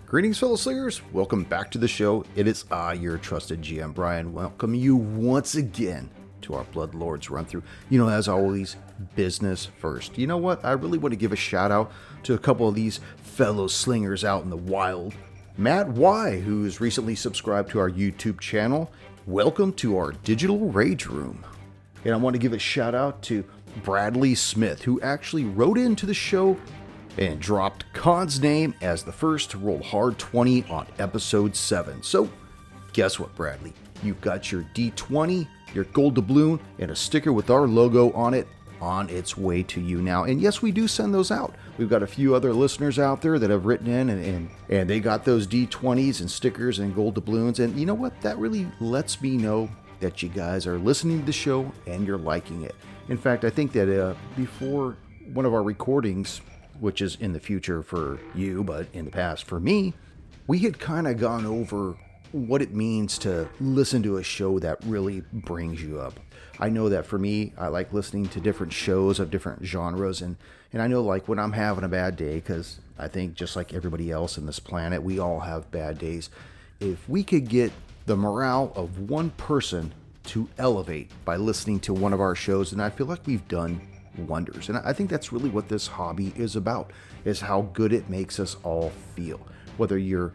Greetings, fellow slingers. Welcome back to the show. It is I, your trusted GM, Brian. Welcome you once again to our Blood Lords run through. You know, as always, business first. You know what? I really want to give a shout out to a couple of these fellow slingers out in the wild. Matt Y, who's recently subscribed to our YouTube channel. Welcome to our digital rage room. And I want to give a shout out to Bradley Smith, who actually wrote into the show and dropped Khan's name as the first to roll hard 20 on episode 7. So, guess what, Bradley? You've got your D20, your gold doubloon, and a sticker with our logo on it on its way to you now. And yes, we do send those out. We've got a few other listeners out there that have written in and they got those D20s and stickers and gold doubloons. And you know what? That really lets me know that you guys are listening to the show and you're liking it. In fact, I think that before one of our recordings, which is in the future for you, but in the past for me, we had kind of gone over what it means to listen to a show that really brings you up. I know that for me, I like listening to different shows of different genres, and I know like when I'm having a bad day, because I think just like everybody else in this planet, we all have bad days. If we could get the morale of one person to elevate by listening to one of our shows, then I feel like we've done wonders. And I think that's really what this hobby is about, is how good it makes us all feel. Whether you're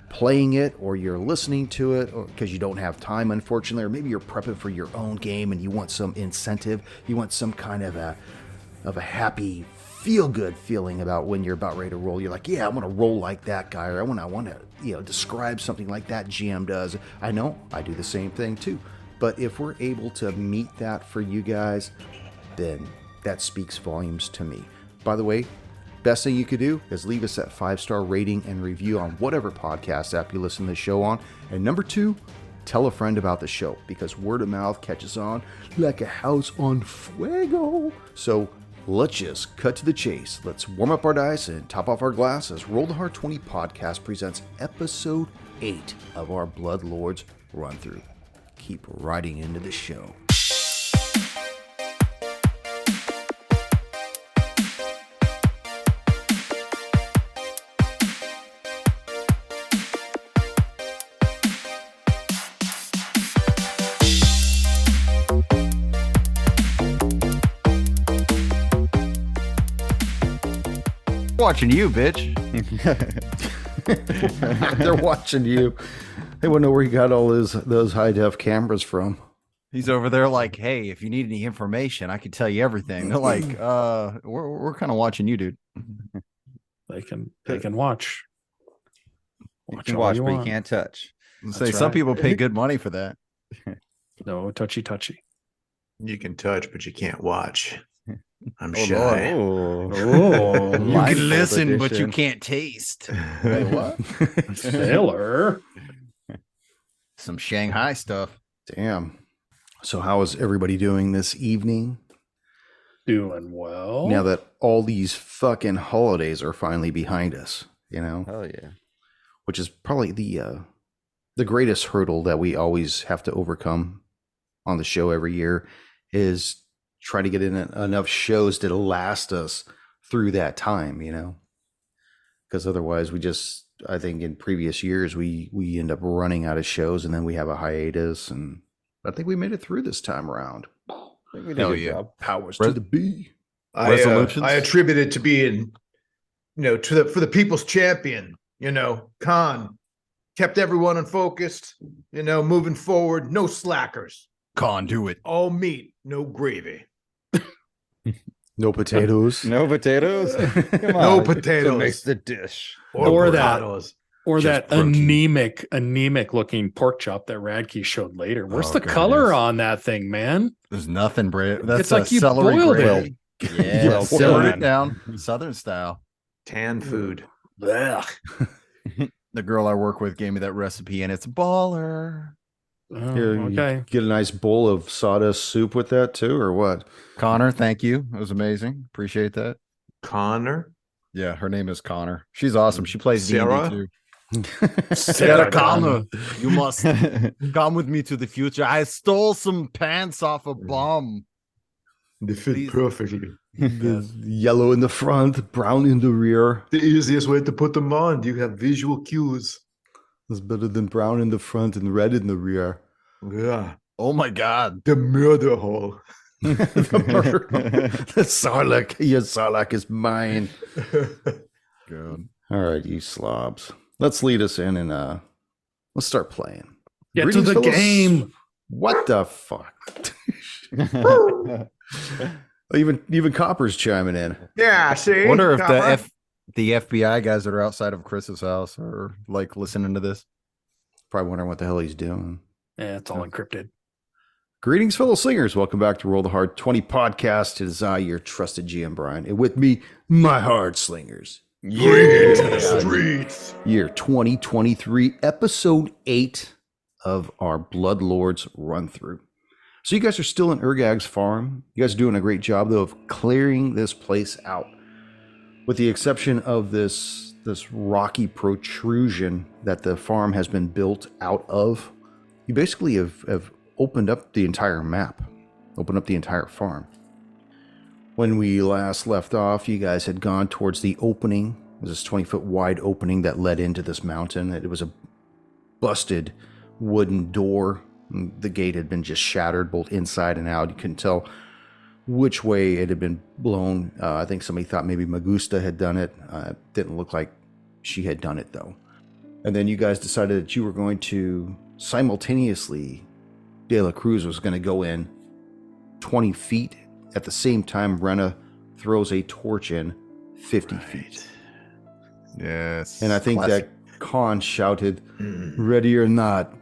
playing it or you're listening to it or because you don't have time, unfortunately, or maybe you're prepping for your own game and you want some incentive, you want some kind of a happy, feel-good feeling about when you're about ready to roll. You're like, yeah, I want to roll like that guy, or I want to describe something like that GM does. I know, I do the same thing too. But if we're able to meet that for you guys, then that speaks volumes to me. By the way, best thing you could do is leave us that 5-star rating and review on whatever podcast app you listen to the show on. And number 2, tell a friend about the show, because word of mouth catches on like a house on fuego. So let's just cut to the chase. Let's warm up our dice and top off our glass as Roll the Hard 20 podcast presents episode 8 of our Blood Lords run through. Keep riding into the show. Watching you, bitch. They're watching you. They want to know where you got all those high-def cameras from. He's over there like, hey, if you need any information, I can tell you everything. They're like, we're kind of watching you, dude. They can watch. You can watch, but you can't touch. Say some people pay good money for that. No, touchy. You can touch, but you can't watch. I'm Oh, shy. Oh, You can listen, but you can't taste. Wait, what? Sailor. Some Shanghai stuff. Damn. So how is everybody doing this evening? Doing well. Now that all these fucking holidays are finally behind us, you know? hell yeah. Which is probably the greatest hurdle that we always have to overcome on the show every year, is try to get in enough shows to last us through that time, you know? Because otherwise I think in previous years, we end up running out of shows and then we have a hiatus, and I think we made it through this time around. I think we did Hell a good yeah. job. Powers to the B. Resolutions? I attribute it to being, for the people's champion. Khan kept everyone unfocused. Moving forward, no slackers. Can't do it. All meat, no gravy. No potatoes. No potatoes. Come No on, potatoes. to mix the dish. Or that- avocados. Or Just that protein. anemic looking pork chop that Radke showed later. Where's Oh, the goodness. color on that thing, man? There's nothing, Brad. That's It's like you celery boiled gravy. Yeah, Well Simmer done. it down, Southern style. Tan food. Ugh. The girl I work with gave me that recipe, and it's baller. Oh, Here, you okay. get a nice bowl of sawdust soup with that too, or what? Connor, thank you. It was amazing. Appreciate that. Connor. Yeah, her name is Connor. She's awesome. She plays Sarah? D&D too. Sarah Connor, you must come with me to the future. I stole some pants off a bomb. They fit Please. perfectly. The yellow in the front, brown in the rear. The easiest way to put them on. You have visual cues. Is better than brown in the front and red in the rear. Yeah. Oh my God. The murder hole. The Sarlacc, your Sarlacc is mine. Good. All right, you slobs. Let's lead us in and let's start playing. Get to the fellow game. What the fuck? Even Copper's chiming in. Yeah, see? I wonder if Copper? the FBI guys that are outside of Chris's house are like listening to this. Probably wondering what the hell he's doing. Yeah, it's all encrypted. Greetings, fellow slingers. Welcome back to Roll the Hard 20 podcast. It is I, your trusted GM Brian, and with me, my hard slingers. Bring it to the streets. Year 2023, episode 8 of our Bloodlords run through. So you guys are still in Urgag's farm. You guys are doing a great job, though, of clearing this place out. With the exception of this rocky protrusion that the farm has been built out of, you basically have opened up the entire map, opened up the entire farm. When we last left off, you guys had gone towards the opening. It was this 20-foot wide opening that led into this mountain. It was a busted wooden door. The gate had been just shattered both inside and out. You couldn't tell which way it had been blown. I think somebody thought maybe Magusta had done it. It didn't look like she had done it, though. And then you guys decided that you were going to simultaneously, De La Cruz was going to go in 20 feet. At the same time, Brenna throws a torch in 50 feet. Yes. And I think that Khan shouted, "Ready or not,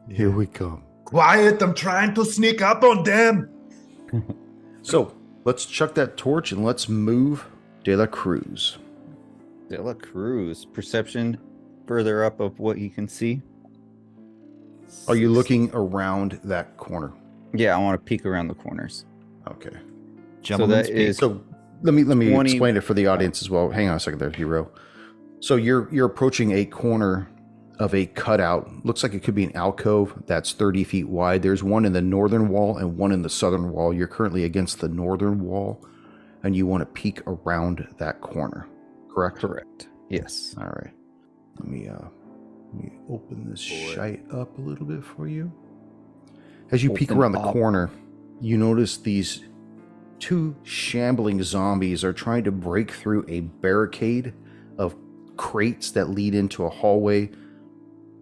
here we come." Quiet, I'm trying to sneak up on them. So let's chuck that torch and let's move De La Cruz. De La Cruz. Perception further up of what you can see. Are you looking around that corner? Yeah, I want to peek around the corners. Okay. Gentlemen's that speak. is- So let me 20 explain it for the audience as well. Hang on a second there, hero. So you're approaching a corner of a cutout. Looks like it could be an alcove that's 30 feet wide. There's one in the northern wall and one in the southern wall. You're currently against the northern wall, and you want to peek around that corner, correct? Correct. Yes. All right. Let me open this shite up a little bit for you. As you peek Open around the up. corner, you notice these two shambling zombies are trying to break through a barricade of crates that lead into a hallway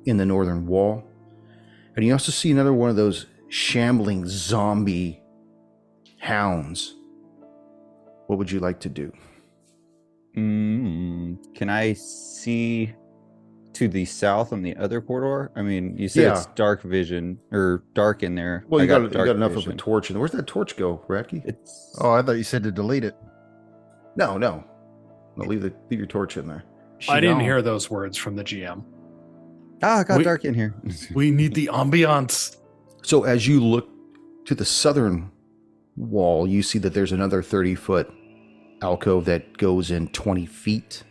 in the northern wall. And you also see another one of those shambling zombie hounds. What would you like to do? Can I see to the south on the other corridor? I mean, you said it's dark vision or dark in there. Well, I you got dark enough of a vision. torch. And where's that torch go, Radke? It's Oh, I thought you said to delete it. No. No, leave your torch in there. I didn't hear those words from the GM. it got We- dark in here. We need the ambiance. So as you look to the southern wall, you see that there's another 30-foot alcove that goes in 20 feet,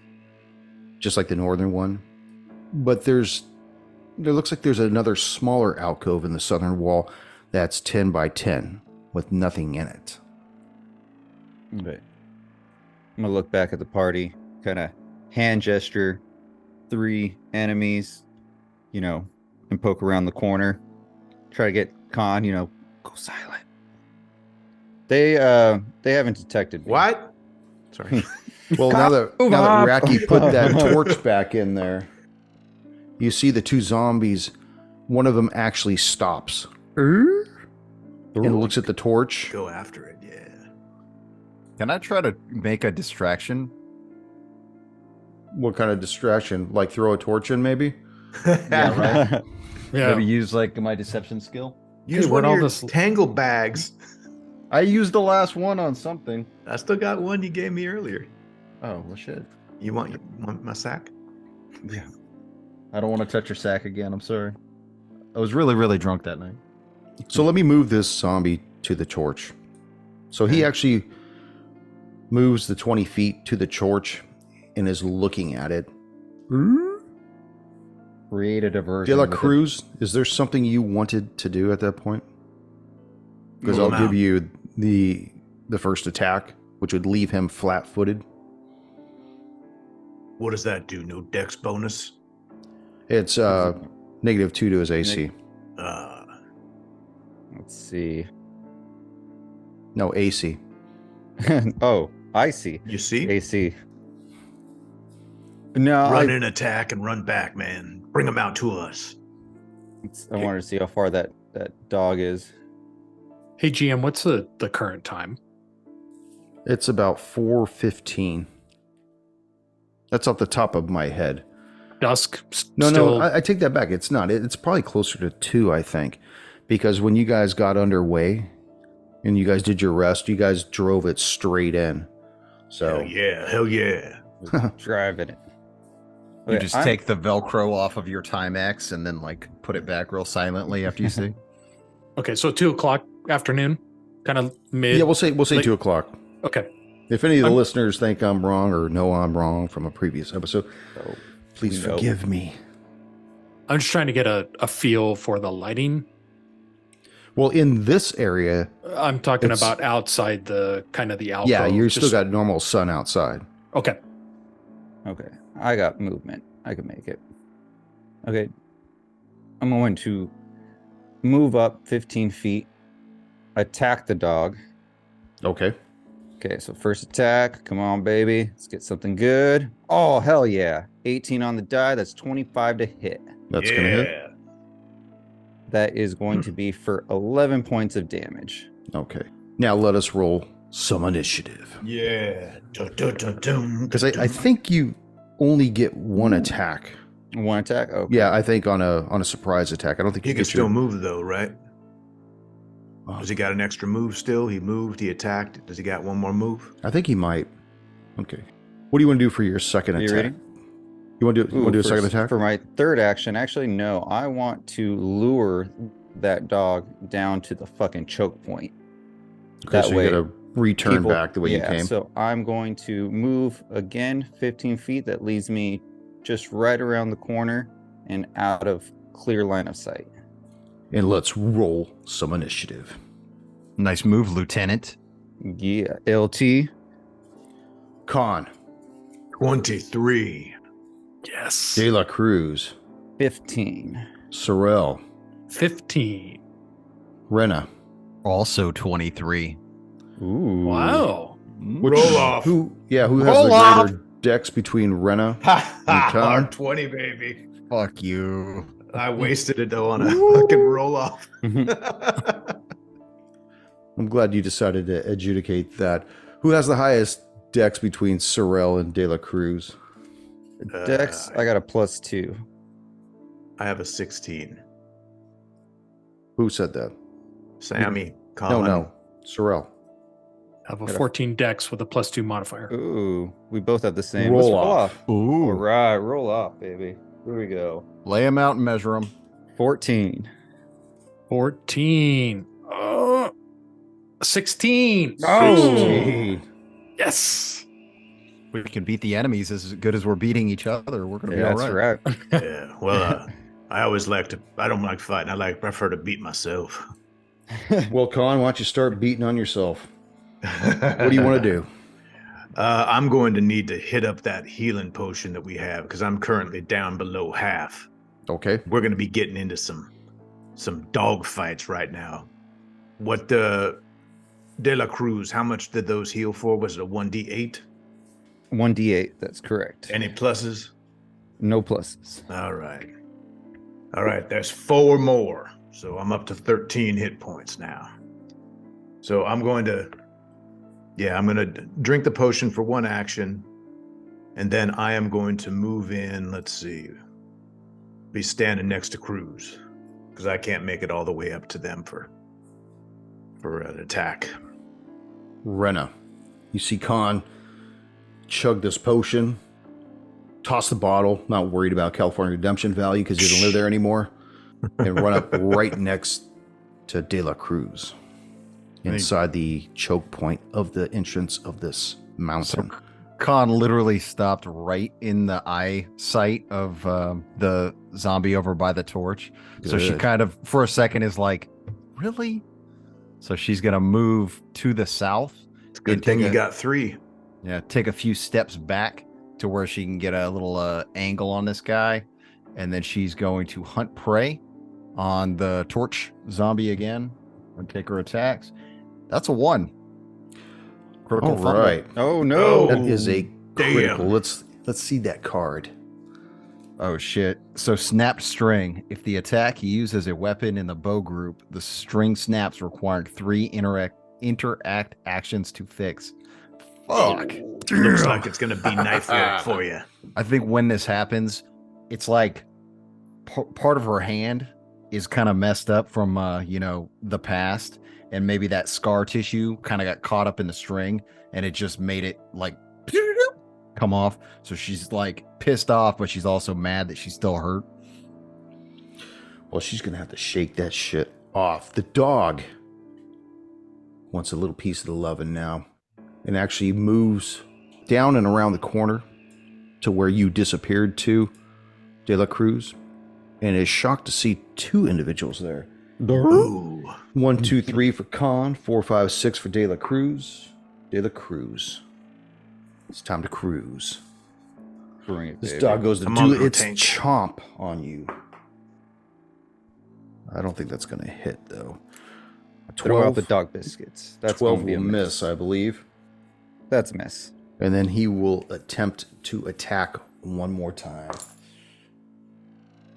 just like the northern one. But there looks like there's another smaller alcove in the southern wall that's 10 by 10 with nothing in it. Okay. I'm gonna look back at the party, kind of hand gesture 3 enemies, and poke around the corner. Try to get Khan, go silent. They haven't detected me. What? Sorry. Well, now that Raki put that torch back in there, you see the two zombies. One of them actually stops and looks at the torch. Go after it, yeah. Can I try to make a distraction? What kind of distraction? Like throw a torch in, maybe? Yeah, right. Yeah. Maybe use like my deception skill. Use Hey, one where'd of all your this- tangle bags. I used the last one on something. I still got one you gave me earlier. Oh, well, shit. You want my sack? Yeah. I don't want to touch your sack again. I'm sorry. I was really, really drunk that night. So let me move this zombie to the torch. So he actually moves the 20 feet to the torch and is looking at it. Create a diversion. De La with it. Cruz, is there something you wanted to do at that point? Because I'll Move give out. you the the first attack, which would leave him flat-footed. What does that do? No dex bonus? It's -2 to his AC. Let's see. No, AC. Oh, I see. You see? AC. No, Run in, attack, and run back, man. Bring them out to us. I wanted to see how far that dog is. Hey, GM, what's the current time? It's about 4:15. That's off the top of my head. Dusk? No, I take that back. It's not. It's probably closer to 2, I think. Because when you guys got underway and you guys did your rest, you guys drove it straight in. So Hell yeah. Driving it. You Okay, just I'm- take the Velcro off of your Timex and then like put it back real silently after you see. Okay, so 2 o'clock afternoon, kind of mid. yeah, we'll say late- 2 o'clock. Okay. If any of the I'm- listeners think I'm wrong or know I'm wrong from a previous episode, Oh, please no. forgive me. I'm just trying to get a feel for the lighting. Well, in this area, I'm talking It's- about outside the kind of the alcove. yeah, you're still just- got normal sun outside. Okay. Okay, I got movement. I can make it. Okay, I'm going to move up 15 feet, attack the dog. Okay. Okay, so first attack. Come on, baby. Let's get something good. Oh, hell yeah. 18 on the die. That's 25 to hit. That's going to hit. That is going to be for 11 points of damage. Okay. Now let us roll some initiative. Yeah. Because I think you only get one attack. One attack? Okay. Yeah, I think on a surprise attack. I don't think He you can get still your... move, though, right? Has he got an extra move still? He moved, he attacked. Does he got one more move? I think he might. Okay. What do you want to do for your second Are you attack? ready? You want to do, a second attack? For my third action, actually, no. I want to lure that dog down to the fucking choke point. Okay, that so way, you got to return people- back the way you came. So I'm going to move again 15 feet. That leaves me just right around the corner and out of clear line of sight. And let's roll some initiative. Nice move, Lieutenant. Yeah, LT. Con, 23. Yes. De La Cruz, 15. Sorrel, 15. Rena. Also 23. Ooh. Wow. Roll off. Who has Roll the off. greater dex between Rena? Ha 20, baby. Fuck you. I wasted it, though, on a fucking roll off. I'm glad you decided to adjudicate that. Who has the highest dex between Sorrel and De La Cruz? Dex, I got a +2. I have a 16. Who said that? Sammy, Colin. No. Sorrel. I have a 14 dex with a +2 modifier. Ooh, we both have the same. Roll Let's off. All Ooh. right, roll off, baby. Here we go. Lay them out and measure them. 14. 14. 16. Oh. 16. Yes. We can beat the enemies as good as we're beating each other. We're going to be Yeah, all that's right. right. Yeah, well, I always I don't like fighting. Prefer to beat myself. Well, Con, why don't you start beating on yourself? What do you want to do? I'm going to need to hit up that healing potion that we have because I'm currently down below half. Okay. We're going to be getting into some dog fights right now. What De La Cruz, how much did those heal for? Was it a 1d8? 1d8, that's correct. Any pluses? No pluses. All right, there's 4 more. So I'm up to 13 hit points now. So I'm going to drink the potion for 1 action. And then I am going to move in, let's see, be standing next to Cruz. Because I can't make it all the way up to them for an attack. Rena. You see Con chug this potion, toss the bottle, not worried about California redemption value because he doesn't live there anymore, and run up right next to De La Cruz inside the choke point of the entrance of this mountain. Khan literally stopped right in the eyesight of the zombie over by the torch. So she Good. kind of, for a second, is like, really? So she's going to move to the south Good thing you got 3. Yeah, take a few steps back to where she can get a little angle on this guy, and then she's going to hunt prey on the torch zombie again and take her attacks. That's a 1. Critical All fumble. right. Oh no. That is a critical. Damn. Let's see that card. Oh shit. So snapped string. If the attack you use as a weapon in the bow group, the string snaps requiring 3 interact actions to fix. Fuck. Looks like it's gonna be knife work for you. I think when this happens, it's like part of her hand is kind of messed up from the past, and maybe that scar tissue kind of got caught up in the string, and it just made it like come off. So she's like pissed off, but she's also mad that she's still hurt. Well, she's gonna have to shake that shit off. The dog wants a little piece of the lovin' now, and actually moves down and around the corner to where you disappeared to, De La Cruz, and is shocked to see 2 individuals there. Ooh. 1, 2, 3 for Khan, 4, 5, 6 for De La Cruz. De La Cruz. It's time to cruise. Bring it, This baby. dog goes to Come do on, little its tank. chomp on you. I don't think that's going to hit, though. What about the dog biscuits? That's 12 gonna be a will miss, I believe. That's a miss. And then he will attempt to attack one more time.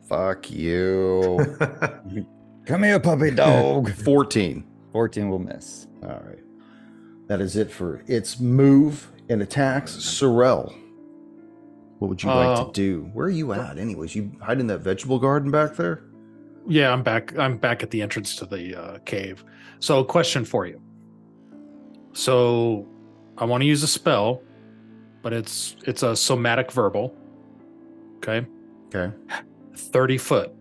Fuck you. Come here, puppy dog. 14. 14 will miss. All right. That is it for its move and attacks. Sorrel, what would you like to do? Where are you at, anyways? You hide in that vegetable garden back there? Yeah, I'm back. I'm back at the entrance to the cave. So, question for you. So, I want to use a spell, but it's a somatic verbal. Okay. Okay. 30 foot.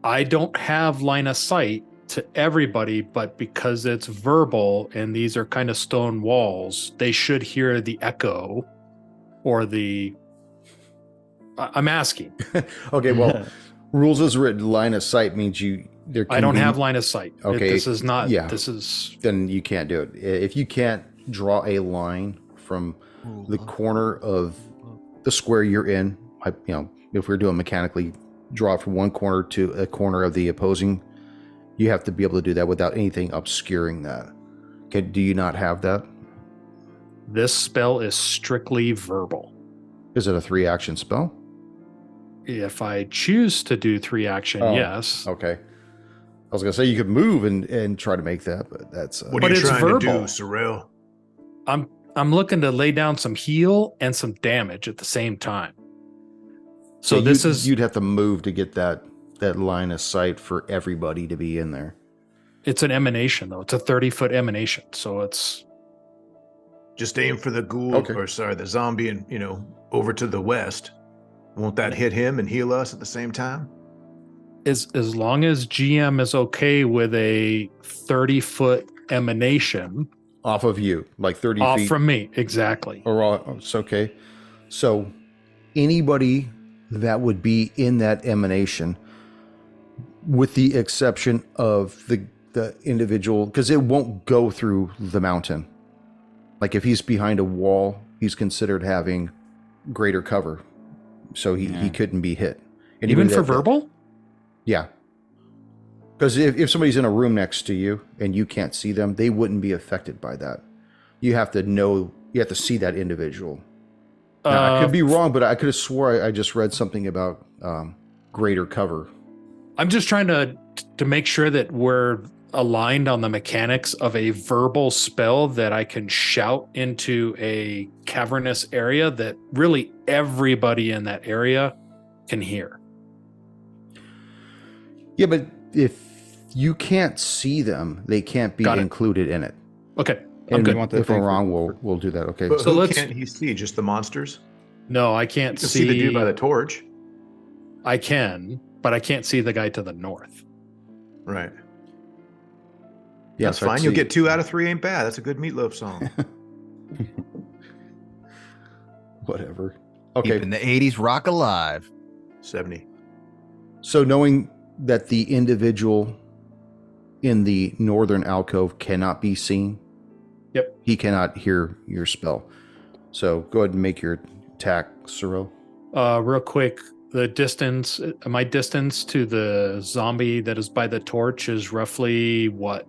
I don't have line of sight to everybody, but because it's verbal and these are kind of stone walls, they should hear the echo or the. I'm asking. Okay, well, rules as written, line of sight means there can I don't be- have line of sight. Okay, This is not. yeah. This is. Then you can't do it. If you can't draw a line from the corner of the square you're in, if we're doing mechanically, draw it from one corner to a corner of the opposing, you have to be able to do that without anything obscuring that. Okay, do you not have that? This spell is strictly verbal. Is it a 3-action spell? If I choose to do 3 action, Oh, yes. Okay. I was gonna say you could move and try to make that, but that's What But are you it's trying to verbal. do, Sorrel? I'm looking to lay down some heal and some damage at the same time. So this is you'd have to move to get that line of sight for everybody to be in there. it's an emanation though. It's a 30-foot emanation. So it's Just aim for the ghoul, Okay. or sorry, the zombie, and over to the west. Won't that hit him and heal us at the same time? as long as GM is okay with a 30-foot emanation Off of you, like 30 off feet. from me. Exactly. It's okay. So anybody that would be in that emanation, with the exception of the individual, because it won't go through the mountain. Like if he's behind a wall, he's considered having greater cover. So he couldn't be hit. Even Anybody for that- verbal? Yeah. Because if somebody's in a room next to you and you can't see them, they wouldn't be affected by that. You have to see that individual. Now, I could be wrong, but I could have swore I just read something about greater cover. I'm just trying to make sure that we're aligned on the mechanics of a verbal spell that I can shout into a cavernous area that really everybody in that area can hear. Yeah, but if you can't see them, they can't be Got it. included in it. Okay, I'm And good. want the if I'm thing for- wrong, we'll do that. Okay. But So who let's- can't he see? Just the monsters? No, I You can't can see the dude by the torch. I can, but I can't see the guy to the north. Right. Yeah, That's so I'd fine. You'll see- get 2 out of 3 ain't bad. That's a good Meatloaf song. whatever. Okay. Keeping the 80s rock alive. 70. So knowing that the individual in the northern alcove cannot be seen, Yep. He cannot hear your spell. So go ahead and make your attack, Cyril. Real quick, my distance to the zombie that is by the torch is roughly what?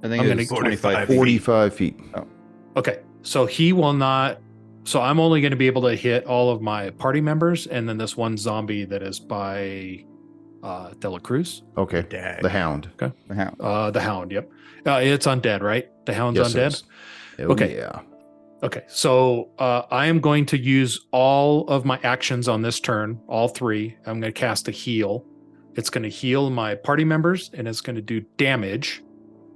I think I'm it was gonna- 25 feet. 45 feet. Okay, so he will not. So I'm only going to be able to hit all of my party members, and then this one zombie that is by De La Cruz. Okay. Dag. The Hound. The hound. The Hound. Yep. It's undead, right? The Hound's Yes, it undead. is. Oh, Okay. yeah. Okay, so I am going to use all of my actions on this turn, all 3. I'm going to cast a heal. It's going to heal my party members, and it's going to do damage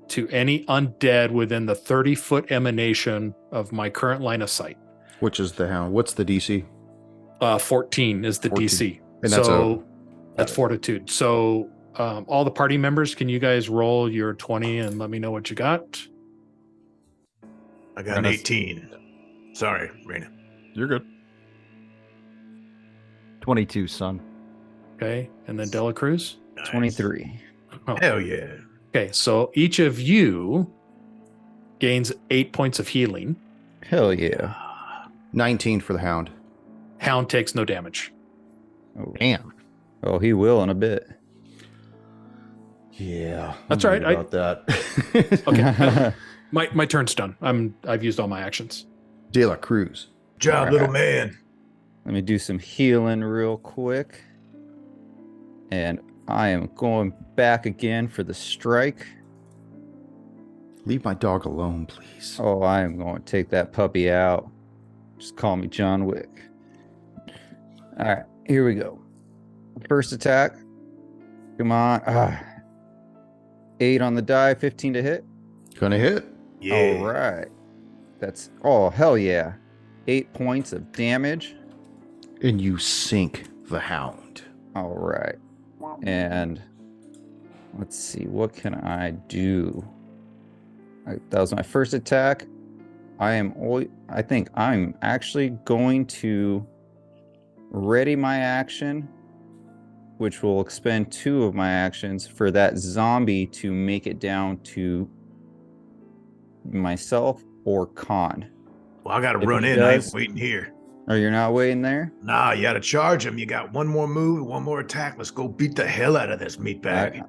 to any undead within the 30-foot emanation of my current line of sight. Which is the Hound? What's the DC? 14 is the 14. DC. And that's that's fortitude. So all the party members, can you guys roll your 20 and let me know what you got? I got an 18. Sorry, Raina. You're good. 22, son. Okay, and then De La Cruz? Nice. 23. Oh. Hell yeah. Okay, so each of you gains 8 points of healing. Hell yeah. 19 for the Hound. Hound takes no damage. Oh, Damn. oh, he will in a bit. Yeah. That's I'm right, worried about that. Okay. My turn's done. I've used all my actions. De La Cruz. Job, Alright. little man. Let me do some healing real quick. And I am going back again for the strike. Leave my dog alone, please. Oh, I am going to take that puppy out. Just call me John Wick. All right, here we go. First attack. Come on. 8 on the die, 15 to hit. Gonna hit. Yeah. All right. That's, oh, hell yeah. 8 points of damage. And you sink the Hound. All right. And let's see, what can I do? That was my first attack. I think I'm actually going to ready my action, which will expend 2 of my actions for that zombie to make it down to myself or Khan. Well, I got to If run he in. I ain't does- waiting here. Oh, you're not waiting there? Nah, you got to charge him. You got one more move, one more attack. Let's go beat the hell out of this meatbag.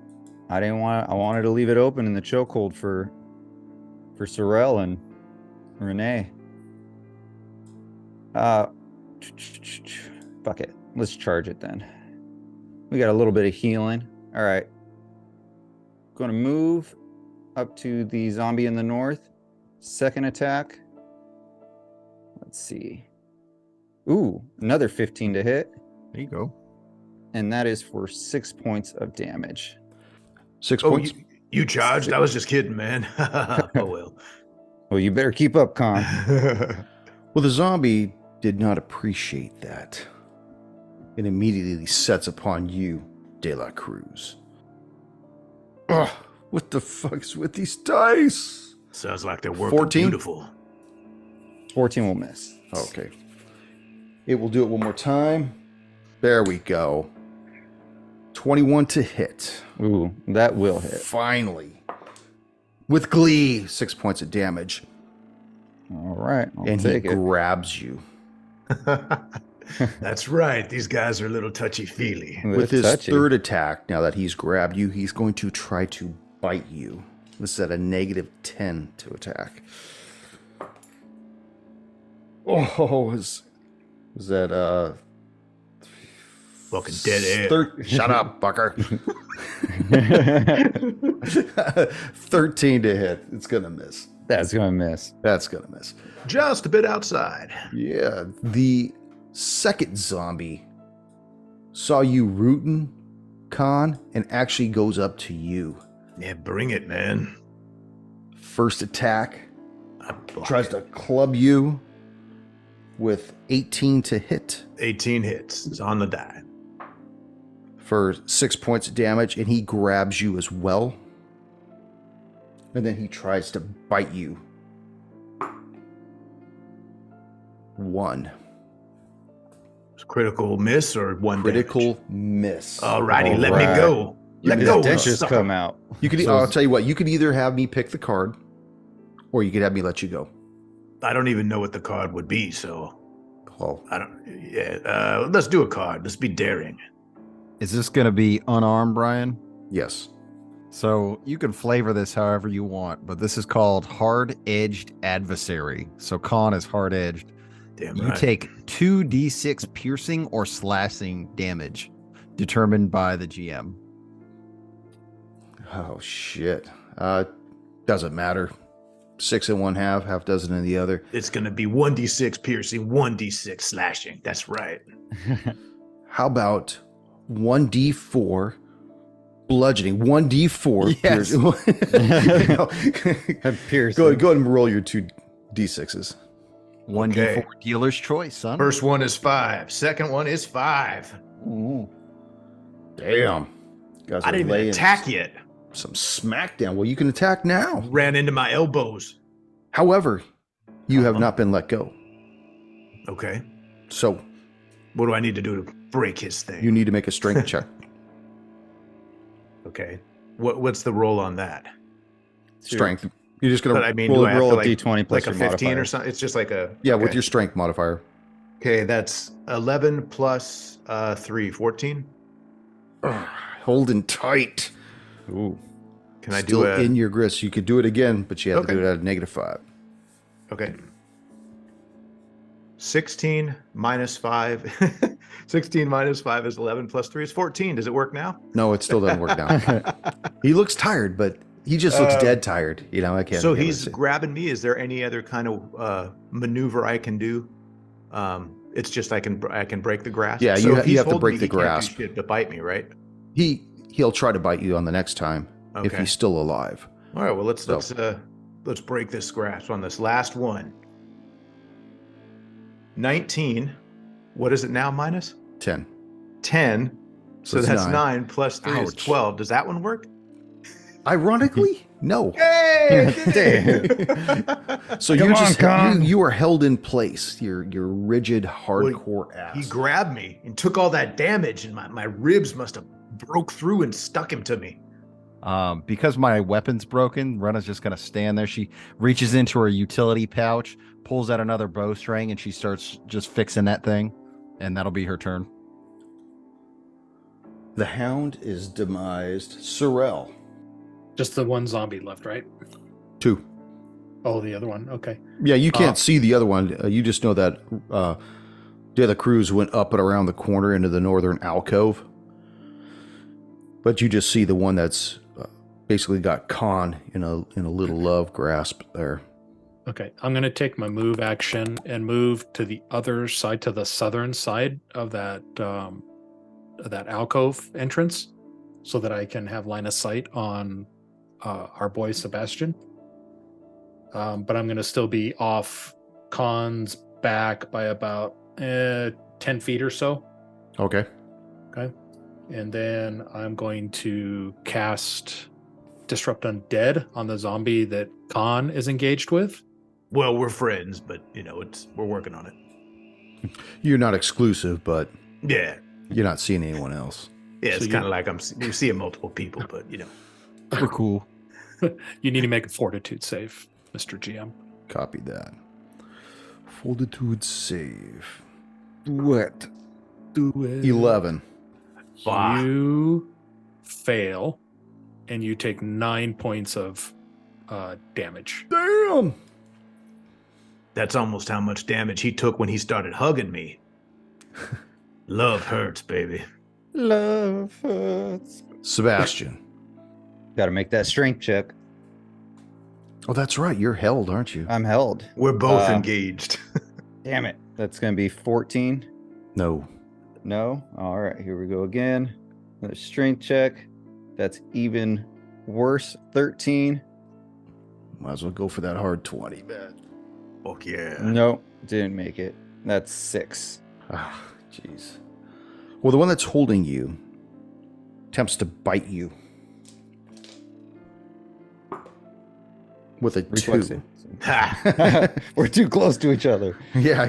I wanted to leave it open in the chokehold for Sorrel and Renee. Fuck it. Let's charge it then. We got a little bit of healing. All right. Going to move up to the zombie in the north. Second attack. Let's see. Ooh, another 15 to hit. There you go. And that is for 6 points of damage. 6 Oh, points. you charged? I was just kidding, man. Oh, well. Well, you better keep up, Con. Well, the zombie did not appreciate that. It immediately sets upon you, De La Cruz. Ugh, what the fuck's with these dice? Sounds like they're working 14? beautiful. 14 will miss. Okay. It will do it one more time. There we go. 21 to hit. Ooh, that will hit. Finally. With glee, 6 points of damage. All right, I'll And he take it. grabs you. That's right. These guys are a little touchy-feely. With his Touchy. third attack, now that he's grabbed you, he's going to try to bite you. This is at a -10 to attack. Oh, was that Fucking dead air. Shut up, Bucker. 13 to hit. It's gonna miss. That's gonna miss. That's gonna miss. Just a bit outside. Yeah. The second zombie saw you rooting, Khan, and actually goes up to you. Yeah, bring it, man. First attack, I block tries it. to club you with 18 to hit 18 hits. It's on the die. for 6 points of damage, and he grabs you as well. And then he tries to bite you. 1. It's critical miss or one Critical miss. Alrighty, let Alright. me go. Let His go. dentures sucker. come out. You could. So I'll tell you what. You could either have me pick the card, Or you could have me let you go. I don't even know what the card would be, so Well, I don't. Yeah, let's do a card. Let's be daring. Is this going to be unarmed, Brian? yes. So you can flavor this however you want, but this is called hard-edged adversary. So con is hard-edged. Damn You right. take 2d6 piercing or slashing damage, determined by the GM. Oh, shit. Doesn't matter. 6 in one half, half dozen in the other. It's gonna be 1d6 piercing, 1d6 slashing. That's right. How about 1d4 bludgeoning? 1d4 Yes. piercing. Go ahead and roll your 2d6s. 1d4 Okay. dealer's choice, son. First one is 5. Second one is 5. Ooh. Damn. Guys I are didn't even laying attack yet. some smackdown. Well, you can attack now. Ran into my elbows. However, you have not been let go. Okay. So What do I need to do to break his thing? you need to make a strength check. Okay. What's the roll on that? Strength. You're just going But I to mean, roll, do I have roll to a like, d20 plus like a your 15 or modifier. something? It's just like a with okay. your strength modifier. Okay, that's 11 plus 3, 14. Holding tight. Ooh. Can I Still do a in your grist. You could do it again, but you have to Okay. do it at a -5. Okay. 16 minus 5. 16 minus 5 is 11 plus 3 is 14. Does it work now? No, it still doesn't work now. He looks tired, but he just looks dead tired. You know, I can't. So be able he's to see. grabbing me. Is there any other kind of maneuver I can do? It's just I can break the grasp. Yeah, So you if ha- you he's have to holding break me, the he can't do grasp. shit to bite me, right? He'll try to bite you on the next time if Okay. he's still alive. All right. Well, So- let's break this grasp on this last one. 19. What is it now? Minus 10. 10. So it's that's 9. 9 plus 3 is Ouch. 12. Does that one work? Ironically, no. Hey! So Come you're on, just Con. you are held in place. You're rigid, hardcore ass. He grabbed me and took all that damage, and my ribs must have broke through and stuck him to me. Because my weapon's broken, Rena's just going to stand there. She reaches into her utility pouch, pulls out another bowstring, and she starts just fixing that thing. And that'll be her turn. The hound is demised. Sorrel. Just the one zombie left, right? 2. Oh, the other one. Okay. Yeah, you can't see the other one. You just know that the other crews went up and around the corner into the northern alcove. But you just see the one that's basically got Khan in a little love grasp there. Okay. I'm going to take my move action and move to the other side, to the southern side of that alcove entrance, so that I can have line of sight on our boy Sebastian. But I'm going to still be off Khan's back by about 10 feet or so. Okay. Okay. And then I'm going to cast Disrupt Undead on the zombie that Khan is engaged with. Well, we're friends, but we're working on it. You're not exclusive, but Yeah, you're not seeing anyone else. yeah. It's So kind of like we're seeing multiple people, but We're cool. You need to make a fortitude save, Mr. GM. Copy that. Fortitude save. What? Do it. 11. Fuck. You fail, and you take 9 points of damage. Damn. That's almost how much damage he took when he started hugging me. Love hurts, baby. Love hurts. Sebastian. Got to make that strength check. Oh, that's right. You're held, aren't you? I'm held. We're both Uh, engaged. Damn it. That's going to be 14. No. No. All right. Here we go again. Another strength check. That's even worse. 13. Might as well go for that hard 20, man. Fuck yeah. Nope. Didn't make it. That's 6. Ah, jeez. Well, the one that's holding you attempts to bite you with a 2. Reflexive. Ha. We're too close to each other. Yeah,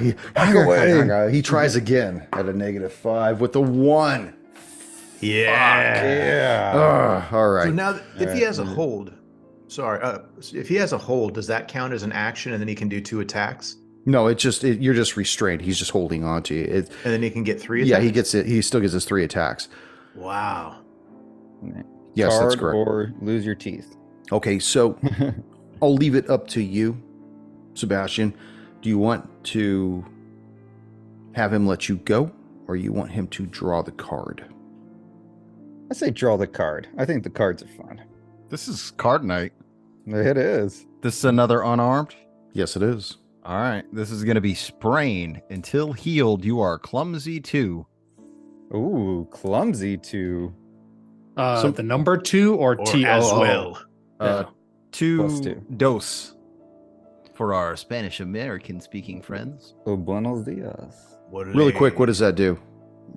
he tries again at a -5 with a 1. Yeah. Yeah. All right. So now, if he Alright. has a hold, Sorry. If he has a hold, does that count as an action, and then he can do 2 attacks, No, you're just restrained. He's just holding on to you. and then he can get 3 attacks? Yeah, he gets it. He still gets his 3 attacks. Wow. Yes, Card that's correct. or lose your teeth. Okay, so I'll leave it up to you, Sebastian. Do you want to have him let you go, or you want him to draw the card? I say draw the card. I think the cards are fun. This is card night. It is. This is another unarmed. Yes, it is. All right. This is going to be sprain. Until healed, you are clumsy 2. Ooh, clumsy 2. The number 2 or Or T as O O? well. Yeah. 2 +2. dos for our Spanish American speaking friends. Oh, buenos dias. Really quick, what does that do?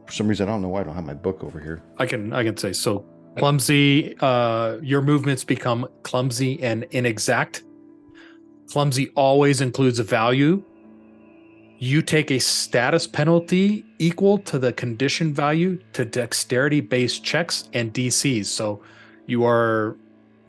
For some reason, I don't know why I don't have my book over here. I can say so. Clumsy. Your movements become clumsy and inexact. Clumsy always includes a value. You take a status penalty equal to the condition value to dexterity-based checks and DCs. So you are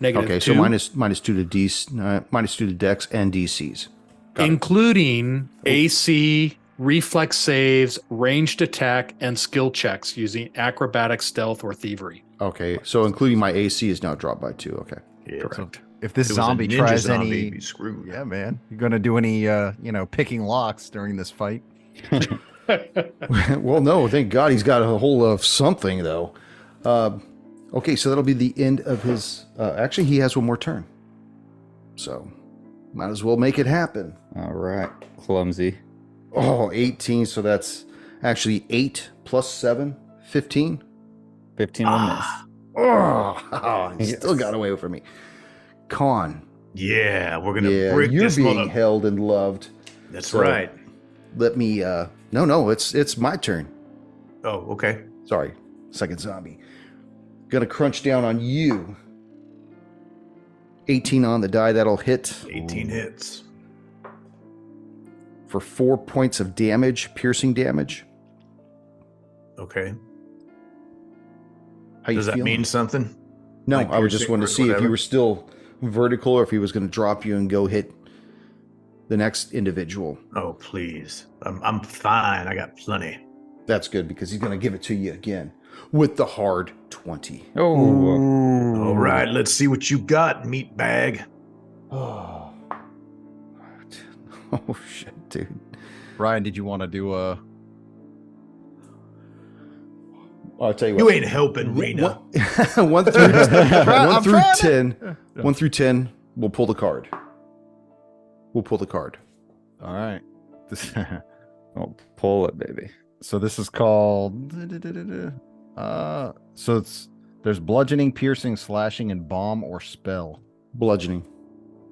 -2. Okay, so minus 2 to minus 2 to Dex and DCs, Got it. including AC, reflex saves, ranged attack, and skill checks using acrobatic, stealth, or thievery. Okay, so including my AC is now dropped by 2. Okay. Yeah. Correct. If this If it was a zombie ninja tries zombie, any, he'd be screwed. yeah, man, you're gonna do any, picking locks during this fight. Well, no, thank God he's got a hold of something, though. Okay, so that'll be the end of his... actually, he has one more turn. So, might as well make it happen. All right, clumsy. Oh, 18, so that's actually 8 plus 7, 15. 15 will miss. Oh, he still got away from me. Con. Yeah, we're gonna Yeah, break you're this being mother. held and loved. That's so- right. Let me... No, it's my turn. Oh, okay. Sorry, second zombie. Gonna crunch down on you. 18 on the die, that'll hit 18 hits. for 4 points of damage, piercing damage. Okay. How you Does that feeling? mean something? No, like I was just piercing wanting or to see if you whatever? were still vertical or if he was going to drop you and go hit the next individual. Oh, please. I'm fine. I got plenty. That's good because he's going to give it to you again with the hard 20. Oh, All right, let's see what you got, meat bag. Oh, oh shit, dude. Ryan, did you want to do a? I'll tell you what. You ain't helping, Rena. 1 through, I'm 1 through trying to- 10. 1 through 10, we'll pull the card. We'll pull the card. All right. This, Oh, pull it, baby. so this is called. So there's bludgeoning, piercing, slashing, and bomb or spell. Bludgeoning.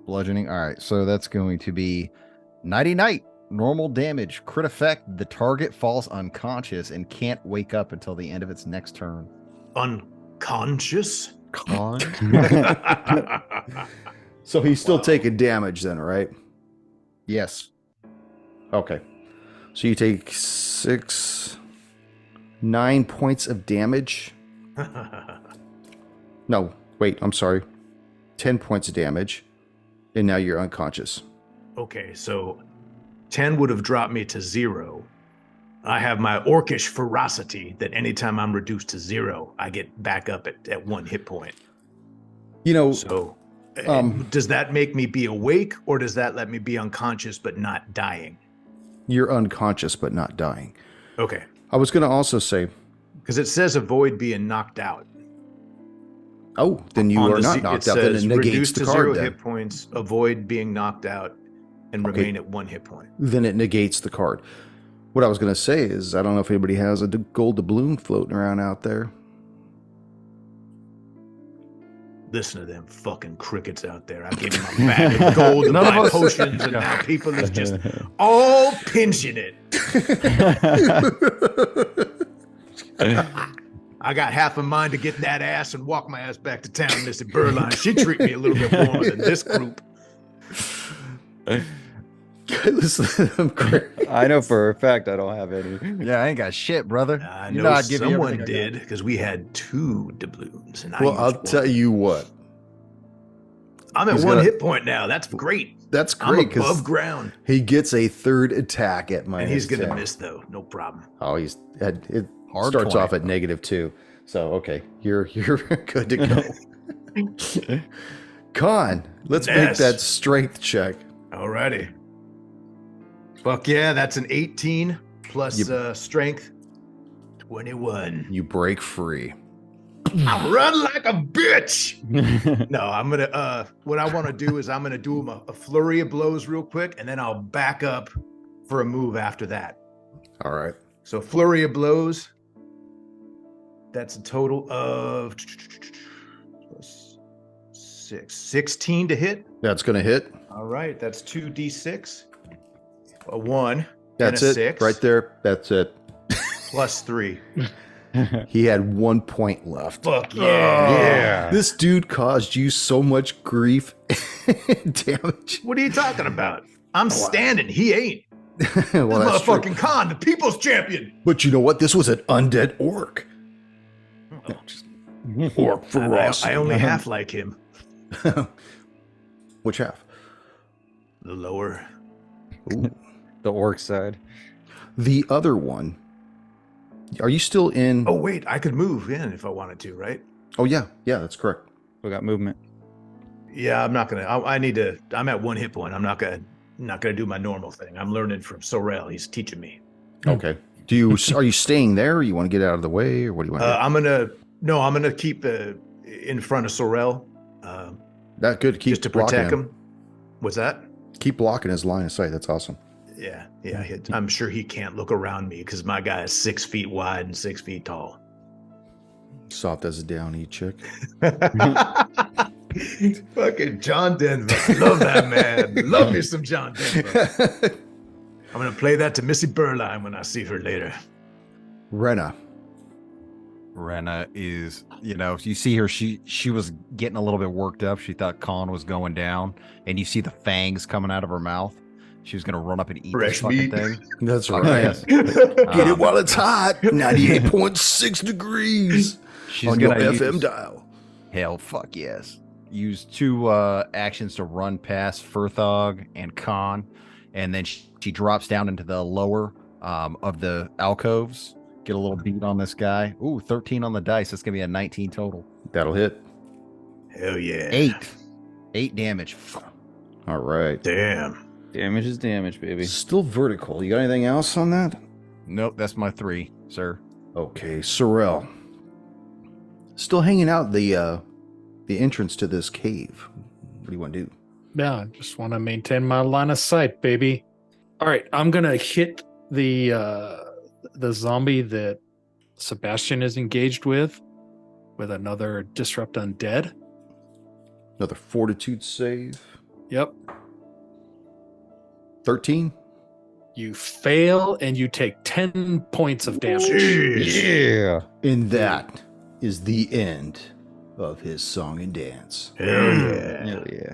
Bludgeoning. All right. So that's going to be Nighty Night. Normal damage. Crit effect. The target falls unconscious and can't wake up until the end of its next turn. Unconscious? Con. So he's still taking damage then, right? Yes. Okay. So you take 9 points of damage. No, wait, I'm sorry. 10 points of damage. And now you're unconscious. Okay, so 10 would have dropped me to 0. I have my orcish ferocity that anytime I'm reduced to 0, I get back up at 1 hit point. You know, So does that make me be awake, or does that let me be unconscious but not dying? you're unconscious but not dying. Okay, I was going to also say, because it says avoid being knocked out. oh, then you On are the not Z- knocked it out. Then says it negates reduce the to card 0 then. hit points, avoid being knocked out, and Okay. remain at 1 hit point. Then it negates the card. What I was going to say is, I don't know if anybody has a gold doubloon floating around out there. Listen to them fucking crickets out there. I gave them my bag of gold to None of buy us- potions, and now people is just all pinching it. I got half a mind to get that ass and walk my ass back to town, Missy Burline. She treat me a little bit warmer than this group. Listen to them crickets. I know for a fact I don't have any. Yeah, I ain't got shit, brother. I You know I'd give you someone everything I got. did, because we had 2 doubloons. And Well, I I'll used tell one. you what. I'm at He's one got- hit point now. That's great. That's I'm great above because ground. he gets a third attack at minus And he's going to 10. miss, though. No problem. Oh, it Hard starts 20. off at -2. So okay, you're good to go. Con, let's make Yes. that strength check. Alrighty. Fuck yeah, that's an 18 plus strength. 21. You break free. I run like a bitch. No, I'm gonna what I want to do is I'm gonna do a flurry of blows real quick, and then I'll back up for a move after that. All right. So flurry of blows. That's a total of plus 16 to hit. That's gonna hit. All right, that's 2d6. A 1. That's and a it. 6. Right there. That's it. Plus 3. He had 1 point left. Fuck yeah. This dude caused you so much grief and damage. What are you talking about? I'm standing. He ain't. Well, This that's true. motherfucking Khan, the people's champion. But you know what? This was an undead orc. Orc ferocity. I only half like him. Which half? The lower. Ooh. The orc side. The other one. Are you still in? Oh wait, I could move in if I wanted to, right? Oh yeah, that's correct. We got movement. Yeah, I'm not gonna. I need to. I'm at 1 hit point. I'm not gonna do my normal thing. I'm learning from Sorel. He's teaching me. Okay. Are you staying there? Or you want to get out of the way, or what do you want? To do? I'm gonna keep in front of Sorel. That good. Keep Just to blocking protect him. What's that? Keep blocking his line of sight. That's awesome. Yeah. I'm sure he can't look around me because my guy is 6 feet wide and 6 feet tall. Soft as a downy chick. Fucking John Denver. Love that man. Love me some John Denver. I'm gonna play that to Missy Burline when I see her later. Rena. Rena is, you see her, she was getting a little bit worked up. She thought Khan was going down, and you see the fangs coming out of her mouth. She was going to run up and eat Fresh this fucking meat. thing. That's Fuck right. yes. Get it while it's hot. 98.6 degrees She's on your gonna FM use, dial. hell, fuck yes. Use 2 actions to run past Furthog and Khan, and then she drops down into the lower of the alcoves. Get a little beat on this guy. Ooh, 13 on the dice. That's gonna be a 19 total. That'll hit. Hell yeah. 8 damage. All right. Damn. Damage is damage, baby. Still vertical. You got anything else on that? Nope, that's my 3, sir. Okay, Sorel. Still hanging out the entrance to this cave. What do you want to do? Yeah, I just want to maintain my line of sight, baby. All right, I'm gonna hit the zombie that Sebastian is engaged with another Disrupt Undead. Another fortitude save. Yep. 13. You fail and you take 10 points of damage. Yeah. And that is the end of his song and dance. Hell yeah. Hell yeah.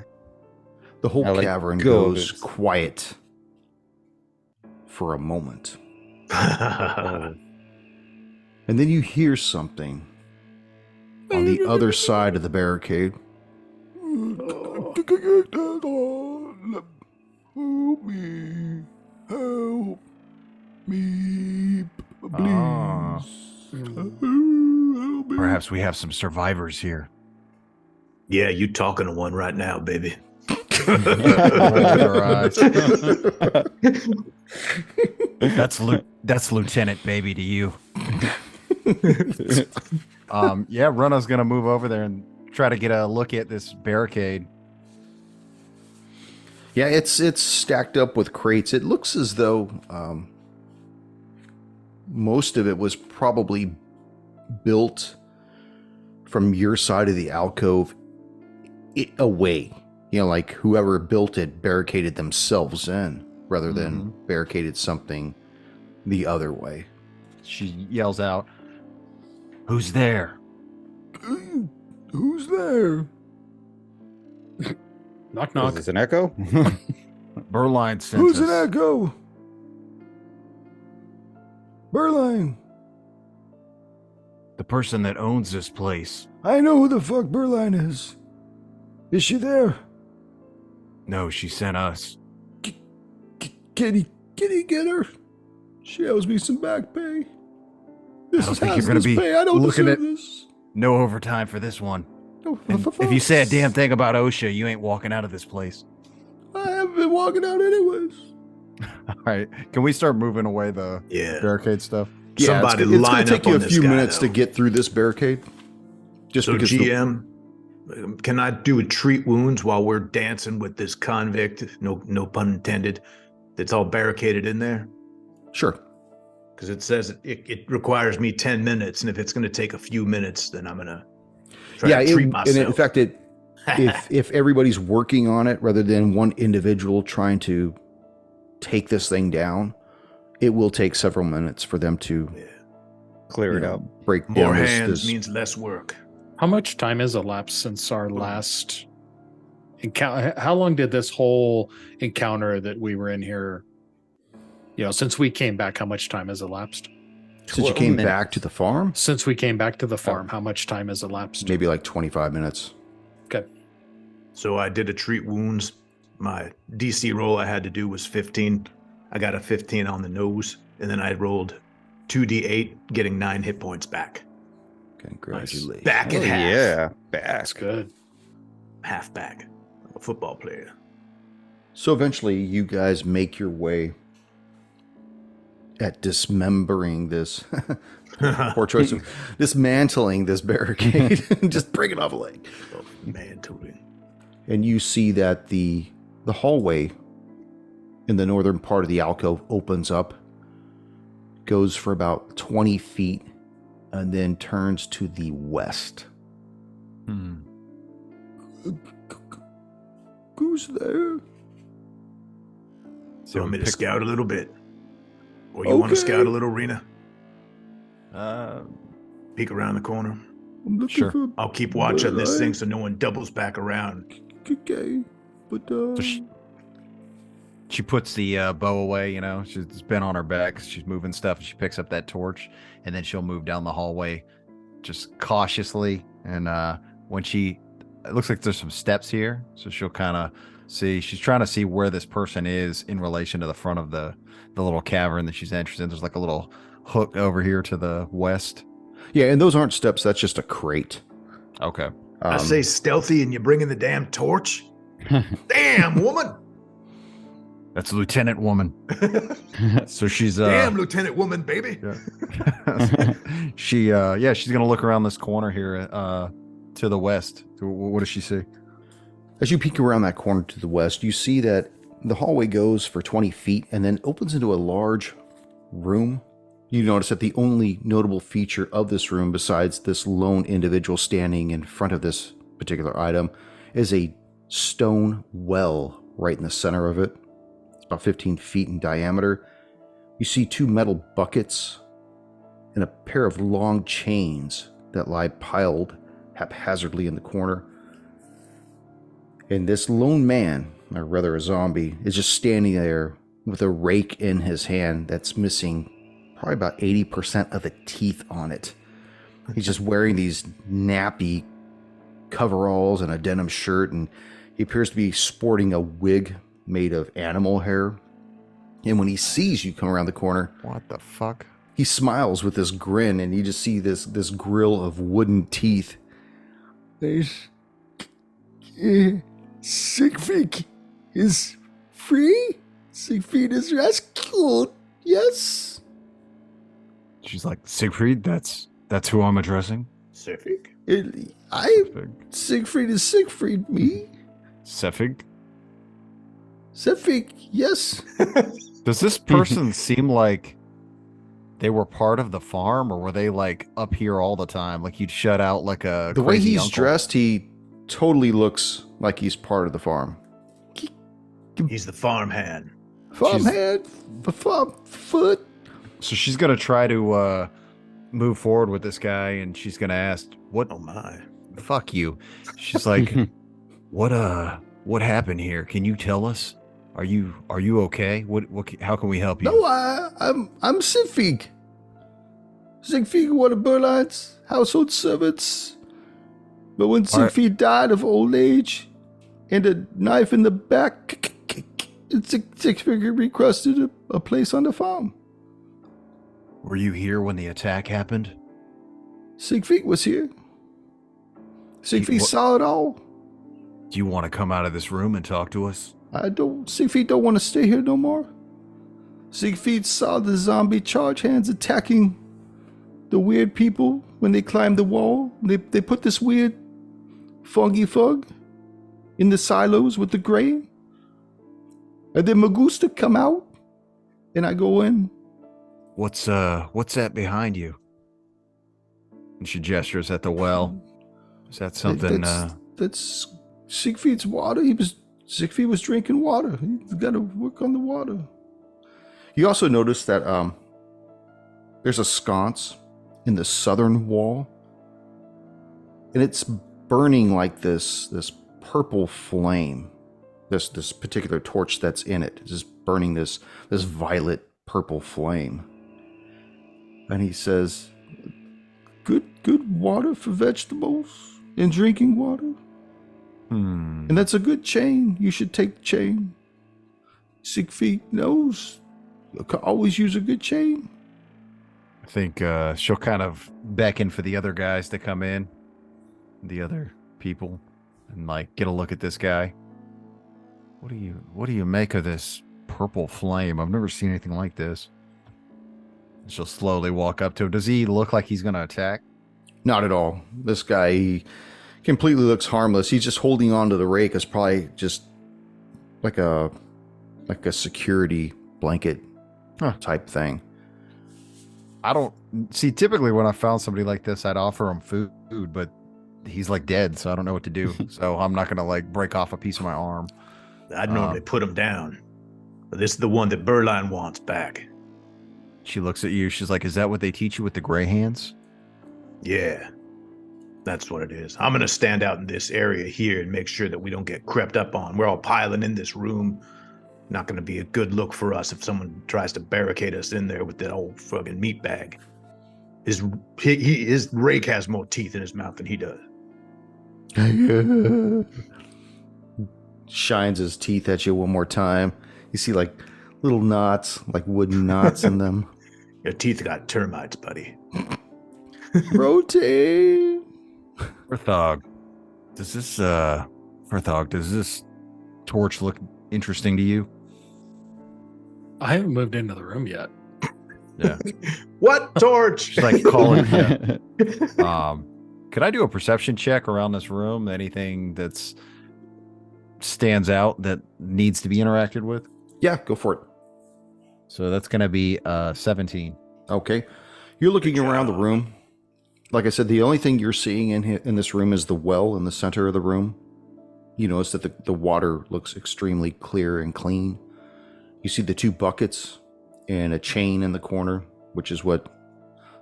The whole I let cavern go of goes it. quiet for a moment. Oh. And then you hear something on the other side of the barricade. Help me, Ah. please. Perhaps we have some survivors here. Yeah, you talking to one right now, baby. Rolls her eyes. That's Lieutenant Baby to you. Yeah, Rena's gonna move over there and try to get a look at this barricade. Yeah, it's stacked up with crates. It looks as though most of it was probably built from your side of the alcove away. Like whoever built it barricaded themselves in rather than barricaded something the other way. She yells out, "Who's there?" Who's there? Knock, Is knock. this an echo? Berline sent Who's us. an echo? Berline. The person that owns this place. I know who the fuck Berline is. Is she there? No, she sent us. Can he get her? She owes me some back pay. This I don't is think you're gonna hazardous be pay. I don't looking deserve at- this. No overtime for this one. No, And if you say a damn thing about OSHA, you ain't walking out of this place. I haven't been walking out anyways. All right. Can we start moving away the Yeah. barricade stuff? Somebody it's gonna line take up you a on this few guy, minutes to though. get through this barricade. Just So because GM, can I do a treat wounds while we're dancing with this convict? No pun intended. That's all barricaded in there. sure. Because it says it requires me 10 minutes, and if it's going to take a few minutes, then I'm going to try to treat and myself. in fact, if everybody's working on it rather than one individual trying to take this thing down, it will take several minutes for them to Clear it you know, out. break More down hands this. means less work. How much time has elapsed since our last encounter? How long did this whole encounter that we were in here, since we came back, how much time has elapsed? Since you 12 came minutes. back to the farm, Since we came back to the farm, how much time has elapsed? maybe like 25 minutes. Okay. So I did a treat wounds. My DC roll I had to do was 15. I got a 15 on the nose, and then I rolled 2d8, getting 9 hit points back. Congratulations. Back Oh, in half. yeah. That's Back. good. Half back. I'm a football player. So eventually, you guys make your way at dismembering this. Poor choice of dismantling this barricade. Just break it off a leg. Oh, man, totally. And you see that the hallway in the northern part of the alcove opens up, goes for about 20 feet, and then turns to the west. Who's there? So you want me to scout a little bit? Or you want to Okay. scout a little, Rena? Uh, Peek around the corner? I'm looking Sure. for I'll keep watch on this Well, thing so no one doubles back around. okay, but So she puts the bow away, she's been on her back. She's moving stuff. And she picks up that torch, and then she'll move down the hallway just cautiously. And it looks like there's some steps here. So she'll kind of see, she's trying to see where this person is in relation to the front of the little cavern that she's interested in. There's like a little hook over here to the west. yeah, and those aren't steps. That's just a crate. Okay. I say stealthy and you bring in the damn torch? Damn, woman! That's Lieutenant Woman. So she's Damn, Lieutenant Woman, baby! she's gonna look around this corner here to the west. What does she see? As you peek around that corner to the west, you see that the hallway goes for 20 feet and then opens into a large room. You notice that the only notable feature of this room, besides this lone individual standing in front of this particular item, is a stone well right in the center of it. It's about 15 feet in diameter. You see 2 metal buckets and a pair of long chains that lie piled haphazardly in the corner. And this lone man, or rather a zombie, is just standing there with a rake in his hand that's missing probably about 80% of the teeth on it. He's just wearing these nappy coveralls and a denim shirt, and he appears to be sporting a wig made of animal hair. And when he sees you come around the corner, What the fuck? he smiles with this grin, and you just see this grill of wooden teeth. There's Siegfried is free. Siegfried is rescued. Yes. She's like, Siegfried, that's who I'm addressing. Sefik? Siegfried is Siegfried. Me. Sefig? Siegfried. Yes. Does this person seem like they were part of the farm, or were they like up here all the time? Like you'd shut out like a The way crazy he's uncle? dressed, he totally looks like he's part of the farm. He's the farmhand. Farmhand, farm foot. So she's gonna try to move forward with this guy, and she's gonna ask, "What? Oh my. Fuck you." She's like, "What happened here? Can you tell us? Are you okay? What? How can we help you?" No, I'm Siegfried. Siegfried, one of Berline's household servants. But when All right. Siegfried died of old age, and a knife in the back. It's a six-figure recrusted a place on the farm. Were you here when the attack happened? Siegfried was here. Siegfried What- saw it all. Do you want to come out of this room and talk to us? Siegfried don't want to stay here no more. Siegfried saw the zombie charge hands attacking the weird people when they climbed the wall. They put this weird fungy fug in the silos with the grain. And then Magusta come out, and I go in. What's that behind you? And she gestures at the well. Is that something? That's Siegfried's water. Siegfried was drinking water. He's got to work on the water. You also notice that there's a sconce in the southern wall, and it's burning like this purple flame. This particular torch that's in it is just burning this violet purple flame. And he says, good water for vegetables and drinking water. And that's a good chain. You should take the chain. Siegfried knows. You can always use a good chain. I think she'll kind of beckon for the other guys to come in, the other people, and like get a look at this guy. What do you make of this purple flame? I've never seen anything like this. She'll slowly walk up to him. Does he look like he's going to attack? Not at all. This guy, he completely looks harmless. He's just holding on to the rake as probably just like a security blanket type thing. I don't see. Typically, when I found somebody like this, I'd offer him food, but he's like dead, so I don't know what to do. So I'm not gonna like break off a piece of my arm. I'd normally put him down. But this is the one that Berline wants back. She looks at you. She's like, "Is that what they teach you with the gray hands?" Yeah, that's what it is. I'm going to stand out in this area here and make sure that we don't get crept up on. We're all piling in this room. Not going to be a good look for us if someone tries to barricade us in there with that old fucking meat bag. His rake has more teeth in his mouth than he does. Shines his teeth at you one more time. You see like little knots, like wooden knots in them. Your teeth got termites, buddy. Rotate. Furthog, does this torch look interesting to you? I haven't moved into the room yet. Yeah. What torch? She's like calling. Yeah. Could I do a perception check around this room? Anything that's stands out that needs to be interacted with? Yeah, go for it. So that's going to be 17. Okay. You're looking around the room. Like I said, the only thing you're seeing in this room is the well in the center of the room. You notice that the water looks extremely clear and clean. You see the two buckets and a chain in the corner, which is what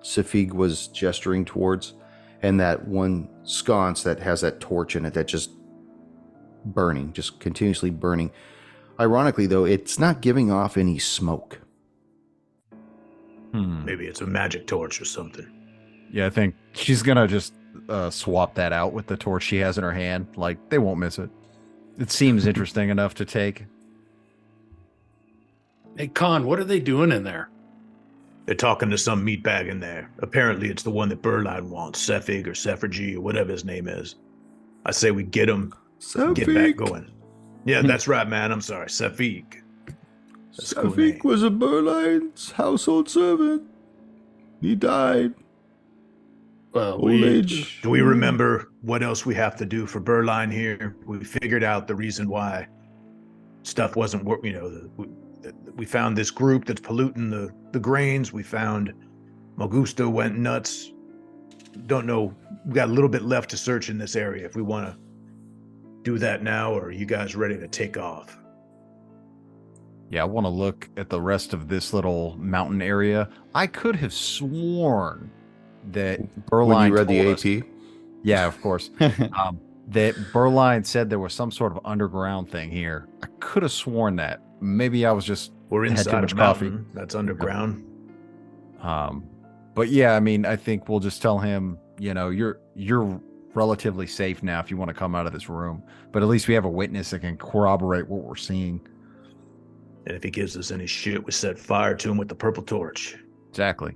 Safig was gesturing towards, and that one sconce that has that torch in it that just burning, just continuously burning. Ironically, though, it's not giving off any smoke. Maybe it's a magic torch or something. Yeah, I think she's going to just swap that out with the torch she has in her hand. Like, they won't miss it. It seems interesting enough to take. Hey, Khan, what are they doing in there? They're talking to some meatbag in there. Apparently, it's the one that Berline wants, Sefig or Sefrigi or whatever his name is. I say we get him, get back going. Yeah, that's right, man. I'm sorry, Sefig. Sefig was a Berline's household servant. He died. Well, Old age. Do we remember what else we have to do for Berline here? We figured out the reason why stuff wasn't working. We found this group that's polluting the grains. We found Mogusta went nuts. Don't know. We got a little bit left to search in this area. If we want to do that now, or are you guys ready to take off? Yeah, I want to look at the rest of this little mountain area. I could have sworn that Berline When you read the told us- AP? Yeah, of course. That Berline said there was some sort of underground thing here. I could have sworn that. Maybe I was just We're had too inside much a coffee. mountain that's underground. But yeah, I mean, I think we'll just tell him, you're relatively safe now if you want to come out of this room. But at least we have a witness that can corroborate what we're seeing. And if he gives us any shit, we set fire to him with the purple torch. Exactly.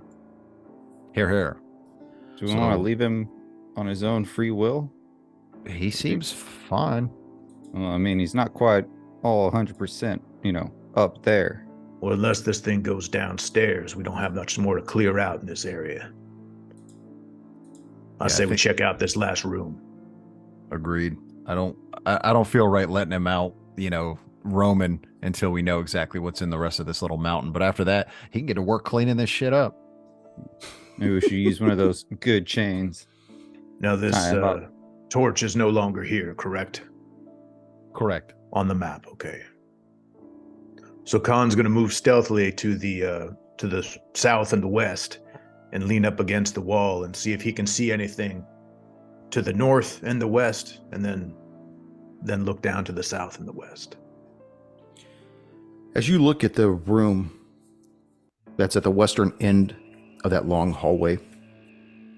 Here. Do we want to leave him on his own free will? He seems fine. Well, I mean, he's not quite all 100%, up there. Or unless this thing goes downstairs, we don't have much more to clear out in this area. I say we check out this last room. Agreed. I don't feel right letting him out, roaming until we know exactly what's in the rest of this little mountain. But after that, he can get to work cleaning this shit up. Maybe we should use one of those good chains. Now this torch is no longer here, correct? Correct. On the map, okay. So Khan's going to move stealthily to the south and the west and lean up against the wall and see if he can see anything to the north and the west, and then look down to the south and the west. As you look at the room that's at the western end of that long hallway,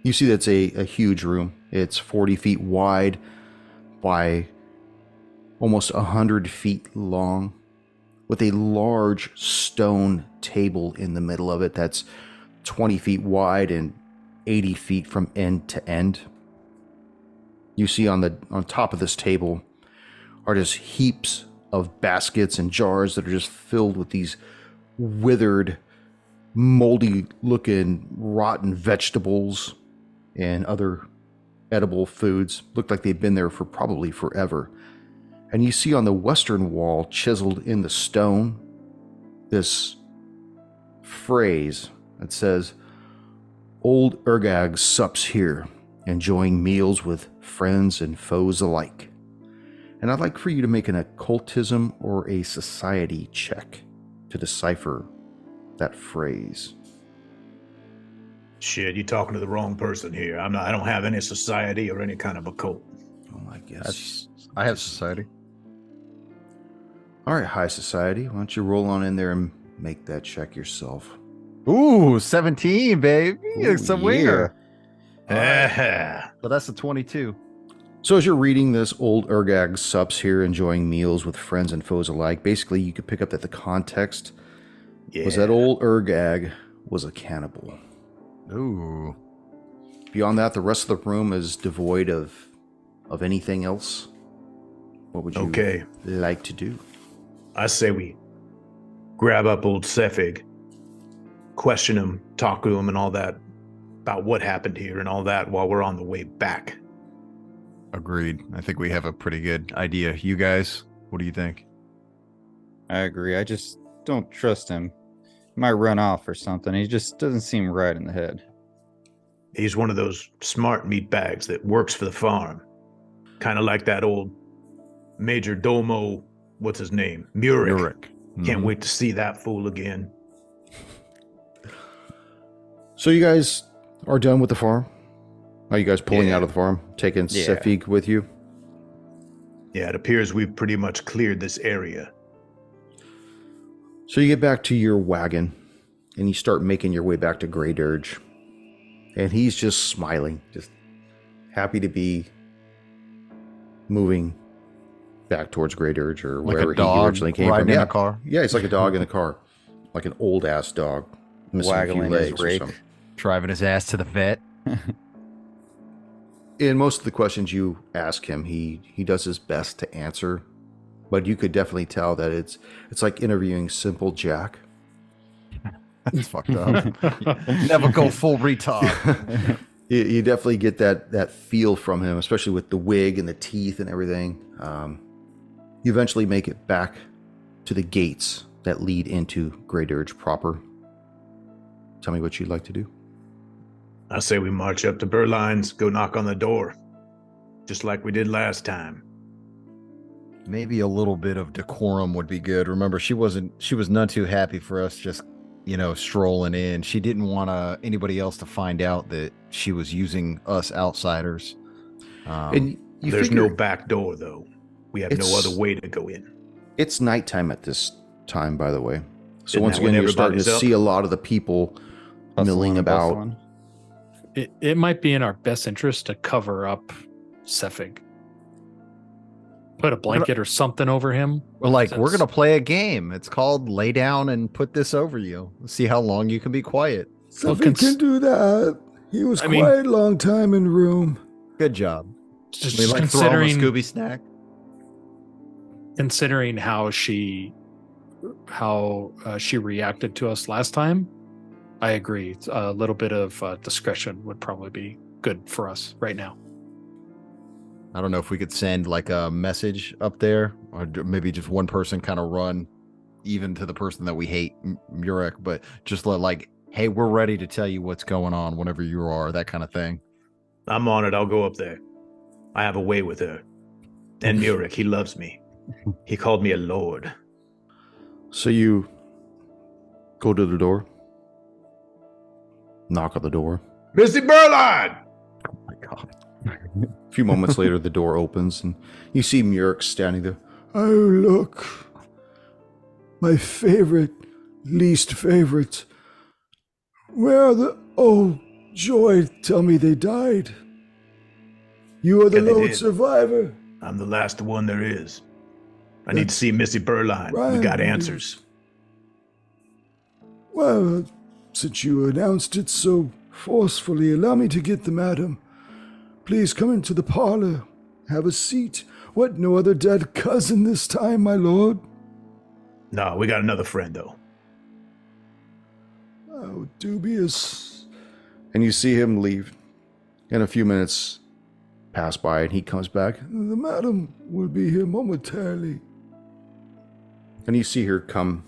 you see that's a huge room. It's 40 feet wide by almost 100 feet long, with a large stone table in the middle of it that's 20 feet wide and 80 feet from end to end. You see on top of this table are just heaps of baskets and jars that are just filled with these withered, moldy looking, rotten vegetables and other edible foods. Look like they've been there for probably forever. And you see on the western wall, chiseled in the stone, this phrase that says, "Old Urgag sups here, enjoying meals with friends and foes alike." And I'd like for you to make an occultism or a society check to decipher that phrase. Shit, you're talking to the wrong person here. I don't have any society or any kind of occult. Oh my gosh. I have society. All right, high society. Why don't you roll on in there and make that check yourself? Ooh, 17, baby. It's a winger. Yeah. So that's a 22. So as you're reading this, "Old Urgag sups here, enjoying meals with friends and foes alike," basically you could pick up that the context was that old Urgag was a cannibal. Ooh. Beyond that, the rest of the room is devoid of anything else. What would you like to do? I say we grab up old Sefig, question him, talk to him and all that about what happened here and all that while we're on the way back. Agreed. I think we have a pretty good idea. You guys, what do you think? I agree. I just don't trust him. He might run off or something. He just doesn't seem right in the head. He's one of those smart meat bags that works for the farm. Kind of like that old Major Domo, what's his name? Murik. Can't wait to see that fool again. So you guys are done with the farm? Are you guys pulling out of the farm? Taking Sefig with you? Yeah, it appears we've pretty much cleared this area. So you get back to your wagon, and you start making your way back to Grey Dirge. And he's just smiling, just happy to be moving back towards Grey Dirge or like wherever a dog he originally came from. In a car. Yeah, it's like a dog in a car. Like an old-ass dog. Missing Waggling a few his legs or rake. something. Driving his ass to the vet. In most of the questions you ask him, he does his best to answer, but you could definitely tell that it's like interviewing Simple Jack. That's fucked up. Never go full retard. You definitely get that feel from him, especially with the wig and the teeth and everything. You eventually make it back to the gates that lead into Grey Dirge proper. Tell me what you'd like to do. I say we march up to Berline's, go knock on the door, just like we did last time. Maybe a little bit of decorum would be good. Remember, she was none too happy for us just, strolling in. She didn't want anybody else to find out that she was using us outsiders. And there's no back door, though. We have no other way to go in. It's nighttime at this time, by the way. So Isn't once that when again, you're starting to everybody's up? see a lot of the people milling Hustling and about. bustling. It might be in our best interest to cover up Sefig. Put a blanket or something over him. We're like, we're That's- gonna play a game. It's called Lay Down and Put This Over You. See how long you can be quiet. Well, Something can do that. He was quiet a long time in room. Good job. just We like throw him a considering Scooby snack. considering how she reacted to us last time. I agree. A little bit of discretion would probably be good for us right now. I don't know if we could send like a message up there, or maybe just one person kind of run even to the person that we hate, Murek, but just let like, hey, we're ready to tell you what's going on whenever you are, that kind of thing. I'm on it. I'll go up there. I have a way with her. And Murek, he loves me. He called me a lord. So you go to the door, knock on the door. Missy Berline! Oh my God. A few moments later, the door opens and you see Murek standing there. Oh, look. My favorite, least favorite. Where are the... Oh, joy, tell me they died. You are the Yeah, they lone did. survivor. I'm the last one there is. I need to see Missy Berline. We Right. got answers. Well, since you announced it so forcefully, allow me to get the madam. Please come into the parlor. Have a seat. What, no other dead cousin this time, my lord? No, we got another friend, though. Oh, dubious. And you see him leave. And a few minutes pass by and he comes back. The madam will be here momentarily. And you see her come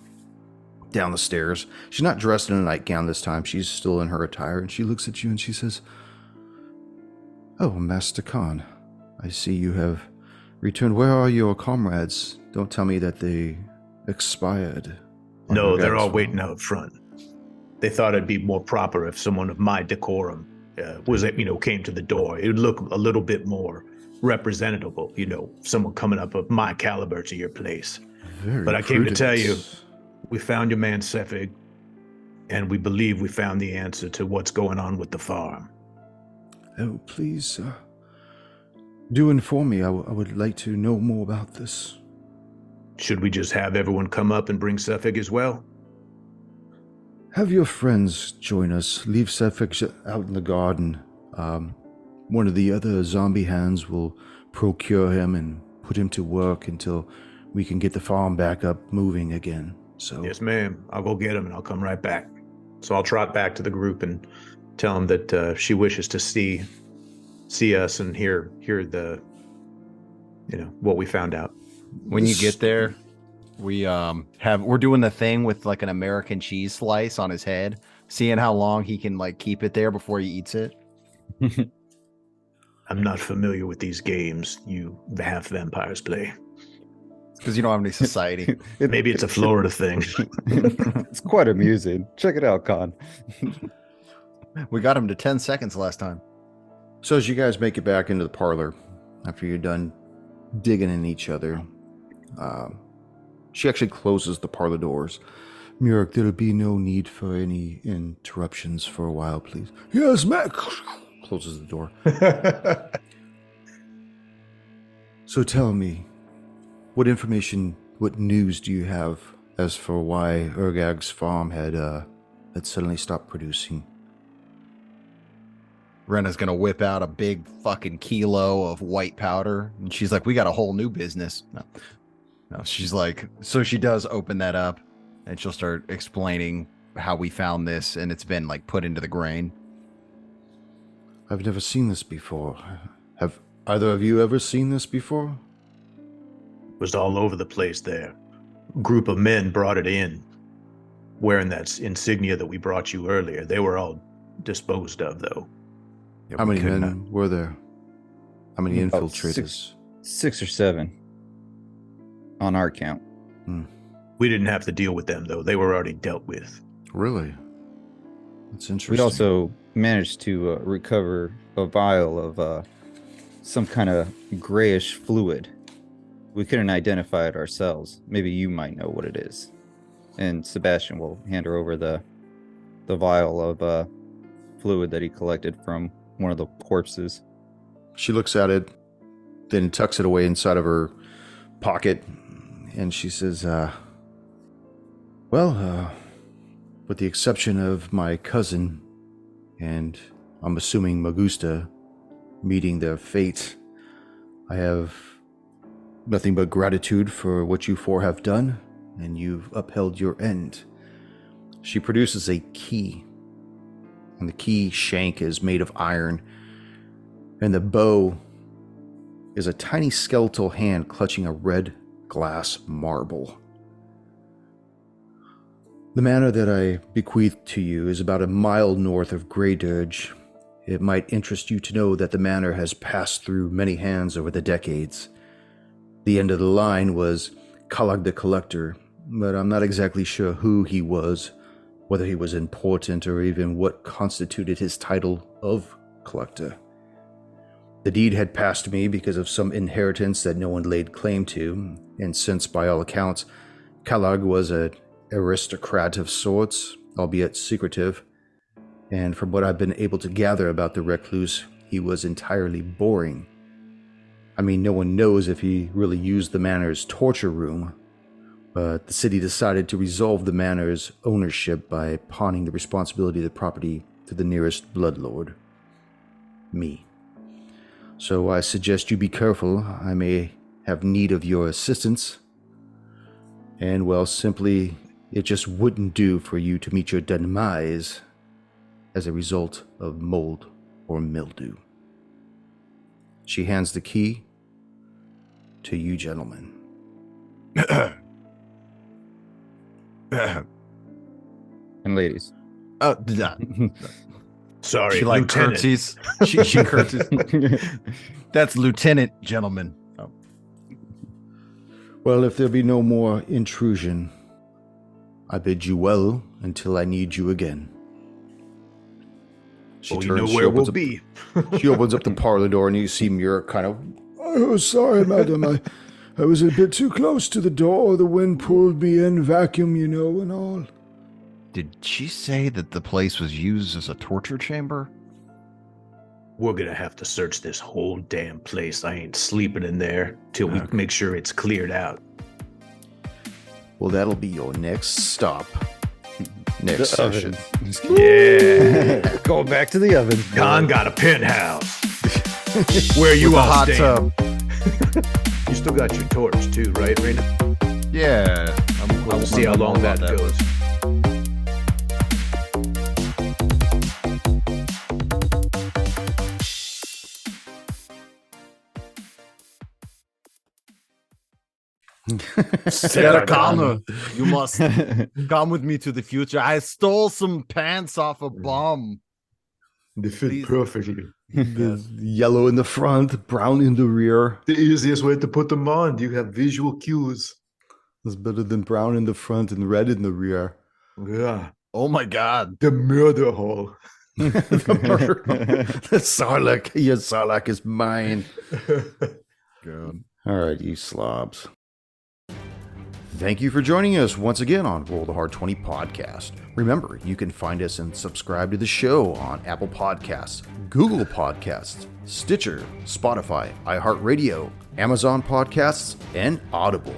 down the stairs. She's not dressed in a nightgown this time. She's still in her attire. And she looks at you and she says, "Oh, Master Khan, I see you have returned. Where are your comrades? Don't tell me that they expired." on No, your they're guys' all farm." waiting out front. They thought it'd be more proper if someone of my decorum came to the door. It would look a little bit more representative, someone coming up of my caliber to your place. Very But I came to prudent. tell you, we found your man Sefig, and we believe we found the answer to what's going on with the farm. Oh, please, do inform me. I would like to know more about this. Should we just have everyone come up and bring Sefig as well? Have your friends join us. Leave Sefik out in the garden. One of the other zombie hands will procure him and put him to work until we can get the farm back up moving again. So Yes, ma'am. I'll go get him and I'll come right back. So I'll trot back to the group and tell him that she wishes to see us and hear the what we found out. When you get there, we're doing the thing with like an American cheese slice on his head, seeing how long he can like keep it there before he eats it. I'm not familiar with these games you half vampires play. Because you don't have any society. Maybe it's a Florida thing. It's quite amusing. Check it out, Con. We got him to 10 seconds last time. So as you guys make it back into the parlor, after you're done digging in each other, she actually closes the parlor doors. Murek, there'll be no need for any interruptions for a while, please. Yes, Mac. Closes the door. So tell me, what information, what news do you have as for why Urgag's farm had suddenly stopped producing? Rena's gonna whip out a big fucking kilo of white powder, and she's like, "We got a whole new business." No, she's like, so she does open that up, and she'll start explaining how we found this, and it's been like put into the grain. I've never seen this before. Have either of you ever seen this before? Was all over the place there. Group of men brought it in, wearing that insignia that we brought you earlier. They were all disposed of, though. How many could men were there? How many About infiltrators? 6 or 7 on our count. We didn't have to deal with them, though. They were already dealt with. Really? That's interesting. We also managed to recover a vial of some kind of grayish fluid. We couldn't identify it ourselves. Maybe you might know what it is. And Sebastian will hand her over the vial of fluid that he collected from one of the corpses. She looks at it, then tucks it away inside of her pocket. And she says, well, with the exception of my cousin and I'm assuming Magusta meeting their fate, I have nothing but gratitude for what you four have done, and you've upheld your end. She produces a key, and the key shank is made of iron, and the bow is a tiny skeletal hand clutching a red glass marble. The manor that I bequeath to you is about a mile north of Grey Dirge. It might interest you to know that the manor has passed through many hands over the decades. The end of the line was Kalag the Collector, but I'm not exactly sure who he was, whether he was important or even what constituted his title of Collector. The deed had passed me because of some inheritance that no one laid claim to, and since by all accounts, Kalag was an aristocrat of sorts, albeit secretive, and from what I've been able to gather about the recluse, he was entirely boring. I mean, no one knows if he really used the manor's torture room, but the city decided to resolve the manor's ownership by pawning the responsibility of the property to the nearest bloodlord. Me. So I suggest you be careful. I may have need of your assistance. And, well, simply, it just wouldn't do for you to meet your demise as a result of mold or mildew. She hands the key to you gentlemen. And ladies. Sorry, She like Lieutenant. curtsies. She curtsies. That's Lieutenant, gentlemen. Oh. Well, if there be no more intrusion, I bid you well until I need you again. She You know where we'll be. She opens up the parlor door and you see Muir kind of, oh, sorry, madam. I was a bit too close to the door. The wind pulled me in, vacuum, you know, and all. Did she say that the place was used as a torture chamber? We're gonna have to search this whole damn place. I ain't sleeping in there till we make sure it's cleared out. Well, that'll be your next stop. Next session. Yeah. Going back to the ovens. Khan got a penthouse. Where you With a all hot staying? tub. You still got your torch too, right, Raina? Yeah. We'll see how long that goes. Sarah Connor, you must come with me to the future. I stole some pants off a bum. They fit Please. perfectly. The yellow in the front, brown in the rear. The easiest way to put them on. You have visual cues. It's better than brown in the front and red in the rear. Yeah. Oh my god. The murder hole. The Sarlacc. Your Sarlacc is mine. God. All right, you slobs. Thank you for joining us once again on Roll the Hard 20 podcast. Remember, you can find us and subscribe to the show on Apple Podcasts, Google Podcasts, Stitcher, Spotify, iHeart Radio, Amazon Podcasts, and Audible.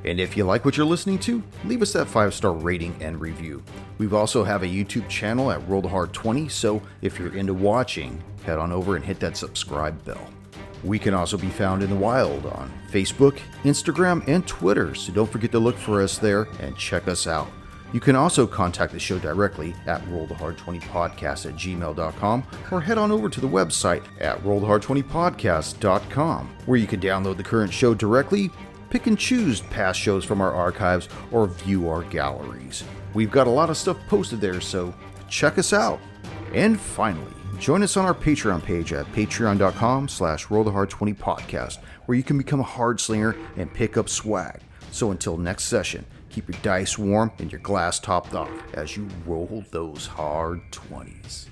And if you like what you're listening to, leave us that 5-star rating and review. We also have a YouTube channel at Roll the Hard 20, so if you're into watching, head on over and hit that subscribe bell. We can also be found in the wild on Facebook, Instagram, and Twitter, so don't forget to look for us there and check us out. You can also contact the show directly at rollthehard20podcast@gmail.com or head on over to the website at rollthehard20podcast.com, where you can download the current show directly, pick and choose past shows from our archives, or view our galleries. We've got a lot of stuff posted there, so check us out. And finally, join us on our Patreon page at patreon.com/rollthehard20podcast, where you can become a hard slinger and pick up swag. So until next session, keep your dice warm and your glass topped off as you roll those hard 20s.